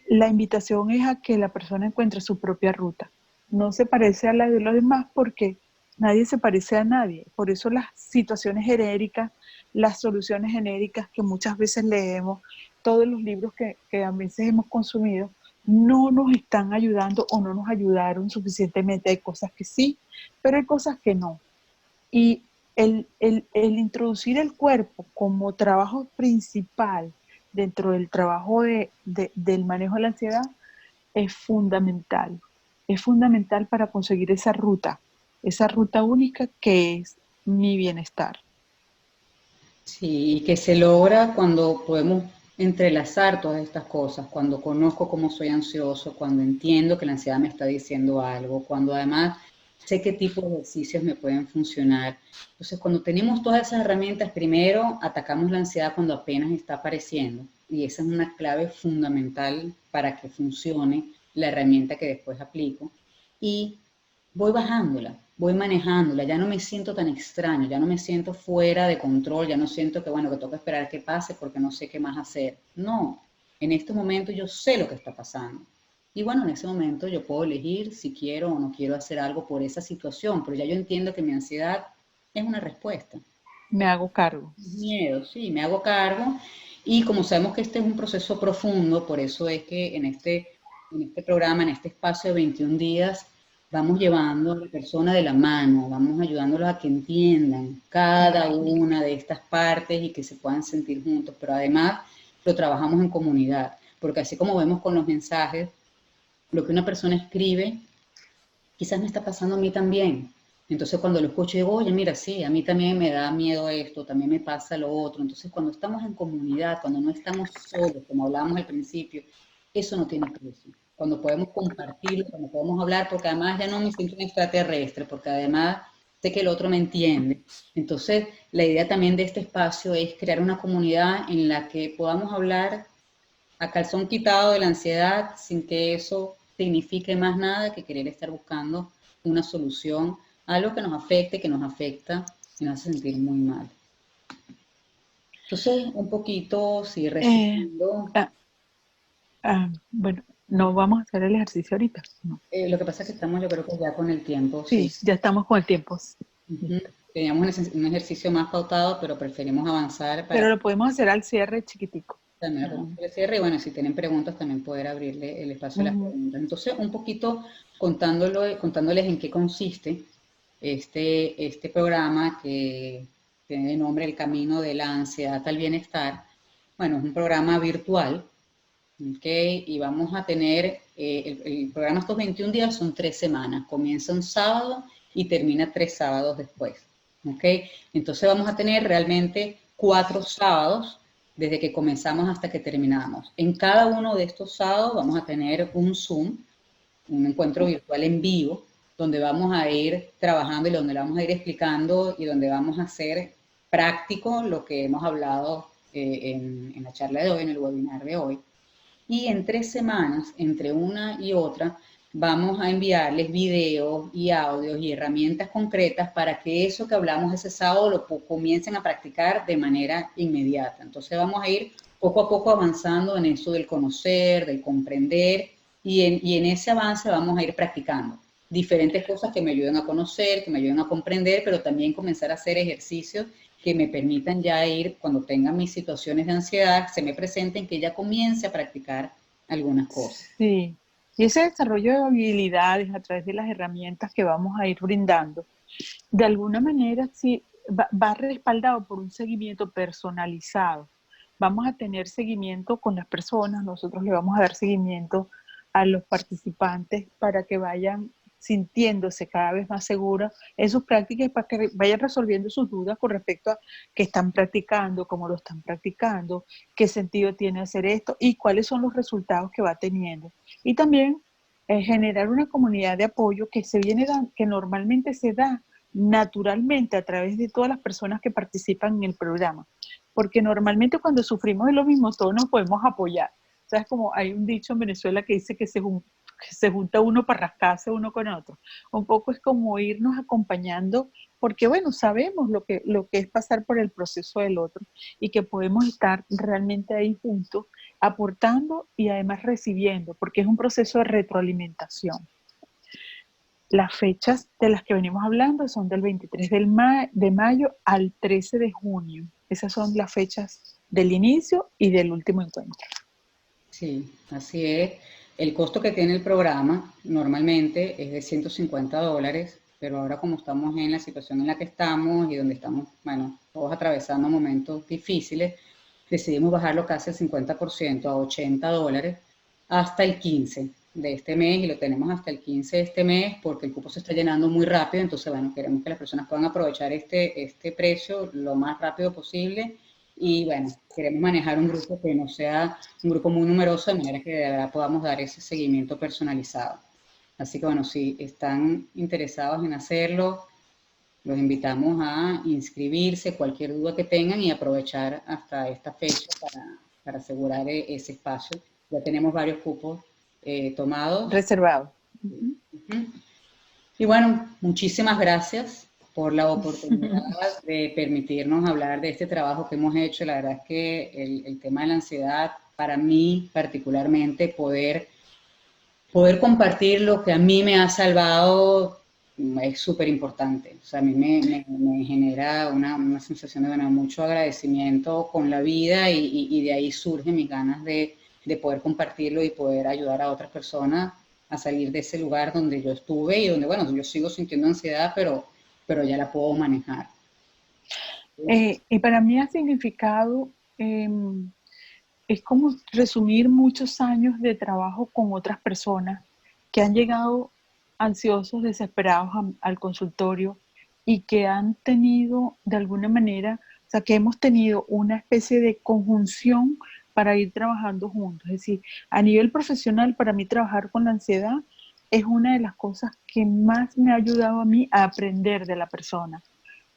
la invitación es a que la persona encuentre su propia ruta. No se parece a la de los demás porque nadie se parece a nadie. Por eso las situaciones genéricas, las soluciones genéricas que muchas veces leemos, todos los libros que a veces hemos consumido, no nos están ayudando o no nos ayudaron suficientemente. Hay cosas que sí, pero hay cosas que no. Y el introducir el cuerpo como trabajo principal dentro del trabajo del manejo de la ansiedad es fundamental. Es fundamental para conseguir esa ruta única que es mi bienestar. Sí, y que se logra cuando podemos entrelazar todas estas cosas, cuando conozco cómo soy ansioso, cuando entiendo que la ansiedad me está diciendo algo, cuando además sé qué tipo de ejercicios me pueden funcionar. Entonces, cuando tenemos todas esas herramientas, primero atacamos la ansiedad cuando apenas está apareciendo, y esa es una clave fundamental para que funcione la herramienta que después aplico. Y voy bajándola, voy manejándola, ya no me siento tan extraño, ya no me siento fuera de control, ya no siento que, bueno, que toca esperar que pase porque no sé qué más hacer. No, en este momento yo sé lo que está pasando. Y bueno, en ese momento yo puedo elegir si quiero o no quiero hacer algo por esa situación, pero ya yo entiendo que mi ansiedad es una respuesta. Me hago cargo. Miedo, sí, me hago cargo. Y como sabemos que este es un proceso profundo, por eso es que en este programa, en este espacio de 21 días, vamos llevando a la persona de la mano, vamos ayudándolos a que entiendan cada una de estas partes y que se puedan sentir juntos, pero además lo trabajamos en comunidad, porque así como vemos con los mensajes, lo que una persona escribe, quizás me está pasando a mí también. Entonces cuando lo escucho digo, oye, mira, sí, a mí también me da miedo esto, también me pasa lo otro. Entonces cuando estamos en comunidad, cuando no estamos solos, como hablábamos al principio, eso no tiene precio. Cuando podemos compartirlo, cuando podemos hablar, porque además ya no me siento un extraterrestre, porque además sé que el otro me entiende. Entonces la idea también de este espacio es crear una comunidad en la que podamos hablar a calzón quitado de la ansiedad sin que eso signifique más nada que querer estar buscando una solución a algo que nos afecte, que nos afecta y nos hace sentir muy mal. Entonces, un poquito, sí, resumiendo. Bueno, no vamos a hacer el ejercicio ahorita. No. Lo que pasa es que estamos, yo creo que ya con el tiempo, Sí, sí. ya estamos con el tiempo. Teníamos un ejercicio más pautado, pero preferimos avanzar para Pero lo podemos hacer al cierre chiquitico. también lo podemos hacer el cierre y bueno, si tienen preguntas también poder abrirle el espacio a las preguntas. Entonces, un poquito contándoles en qué consiste este programa que tiene de nombre El Camino de la Ansiedad al Bienestar. Bueno, es un programa virtual, ¿ok? Y vamos a tener, el programa estos 21 días son 3 semanas, comienza un sábado y termina 3 sábados después, ¿ok? Entonces vamos a tener realmente 4 sábados desde que comenzamos hasta que terminamos. En cada uno de estos sábados vamos a tener un Zoom, un encuentro virtual en vivo, donde vamos a ir trabajando y donde vamos a ir explicando y donde vamos a hacer práctico lo que hemos hablado en la charla de hoy, en el webinar de hoy. Y en 3 semanas, entre una y otra, vamos a enviarles videos y audios y herramientas concretas para que eso que hablamos ese sábado lo comiencen a practicar de manera inmediata. Entonces vamos a ir poco a poco avanzando en eso del conocer, del comprender, y en ese avance vamos a ir practicando diferentes cosas que me ayuden a conocer, que me ayuden a comprender, pero también comenzar a hacer ejercicios que me permitan ya ir, cuando tenga mis situaciones de ansiedad, se me presenten, que ya comience a practicar algunas cosas. Sí, y ese desarrollo de habilidades a través de las herramientas que vamos a ir brindando, de alguna manera sí va respaldado por un seguimiento personalizado. Vamos a tener seguimiento con las personas, nosotros le vamos a dar seguimiento a los participantes para que vayan sintiéndose cada vez más seguros en sus prácticas, para que vayan resolviendo sus dudas con respecto a qué están practicando, cómo lo están practicando, qué sentido tiene hacer esto y cuáles son los resultados que va teniendo. Y también generar una comunidad de apoyo que que normalmente se da naturalmente a través de todas las personas que participan en el programa. Porque normalmente cuando sufrimos de lo mismo, todos nos podemos apoyar. O sea, es como hay un dicho en Venezuela que dice que se junta uno para rascarse uno con otro. Un poco es como irnos acompañando, porque bueno, sabemos lo que es pasar por el proceso del otro y que podemos estar realmente ahí juntos, aportando y además recibiendo, porque es un proceso de retroalimentación. Las fechas de las que venimos hablando son del 23 de mayo al 13 de junio. Esas son las fechas del inicio y del último encuentro. Sí, así es. El costo que tiene el programa normalmente es de $150, pero ahora como estamos en la situación en la que estamos y donde estamos, bueno, todos atravesando momentos difíciles, decidimos bajarlo casi al 50% a $80 hasta el 15 de este mes, y lo tenemos hasta el 15 de este mes porque el cupo se está llenando muy rápido. Entonces, bueno, queremos que las personas puedan aprovechar este precio lo más rápido posible. Y bueno, queremos manejar un grupo que no sea un grupo muy numeroso, de manera que de verdad podamos dar ese seguimiento personalizado. Así que bueno, si están interesados en hacerlo, los invitamos a inscribirse, cualquier duda que tengan, y aprovechar hasta esta fecha para asegurar ese espacio. Ya tenemos varios cupos tomados. Reservado. Y bueno, muchísimas gracias por la oportunidad de permitirnos hablar de este trabajo que hemos hecho. La verdad es que el tema de la ansiedad, para mí particularmente, poder compartir lo que a mí me ha salvado es súper importante. O sea, a mí me genera una sensación de mucho agradecimiento con la vida, y de ahí surgen mis ganas de poder compartirlo y poder ayudar a otras personas a salir de ese lugar donde yo estuve y donde, bueno, yo sigo sintiendo ansiedad, pero ya la puedo manejar. Y para mí ha significado, es como resumir muchos años de trabajo con otras personas que han llegado ansiosos, desesperados al consultorio y que han tenido de alguna manera, o sea, que hemos tenido una especie de conjunción para ir trabajando juntos. Es decir, a nivel profesional, para mí trabajar con la ansiedad es una de las cosas que más me ha ayudado a mí a aprender de la persona,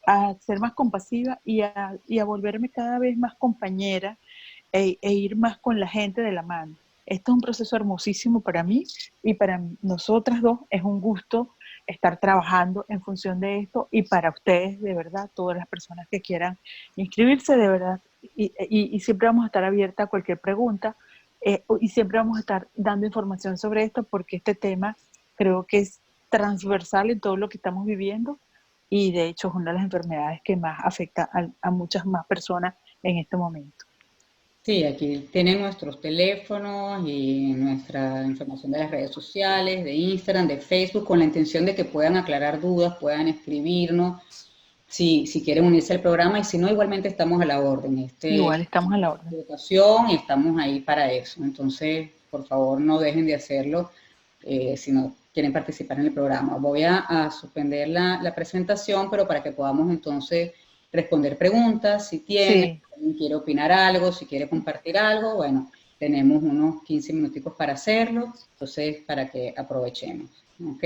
a ser más compasiva y a volverme cada vez más compañera e ir más con la gente de la mano. Esto es un proceso hermosísimo para mí y para nosotras dos es un gusto estar trabajando en función de esto, y para ustedes, de verdad, todas las personas que quieran inscribirse, de verdad, y siempre vamos a estar abierta a cualquier pregunta, y siempre vamos a estar dando información sobre esto, porque este tema creo que es transversal en todo lo que estamos viviendo, y de hecho es una de las enfermedades que más afecta a muchas más personas en este momento. Sí, aquí tienen nuestros teléfonos y nuestra información de las redes sociales, de Instagram, de Facebook, con la intención de que puedan aclarar dudas, puedan escribirnos, si quieren unirse al programa, y si no, igualmente estamos a la orden. Igual estamos a la orden. Educación, y estamos ahí para eso. Entonces, por favor, no dejen de hacerlo si no quieren participar en el programa. Voy a suspender la presentación, pero para que podamos entonces responder preguntas, si tienen. Sí. alguien quiere opinar algo, si quiere compartir algo, bueno, tenemos unos 15 minuticos para hacerlo, entonces para que aprovechemos. ¿Ok?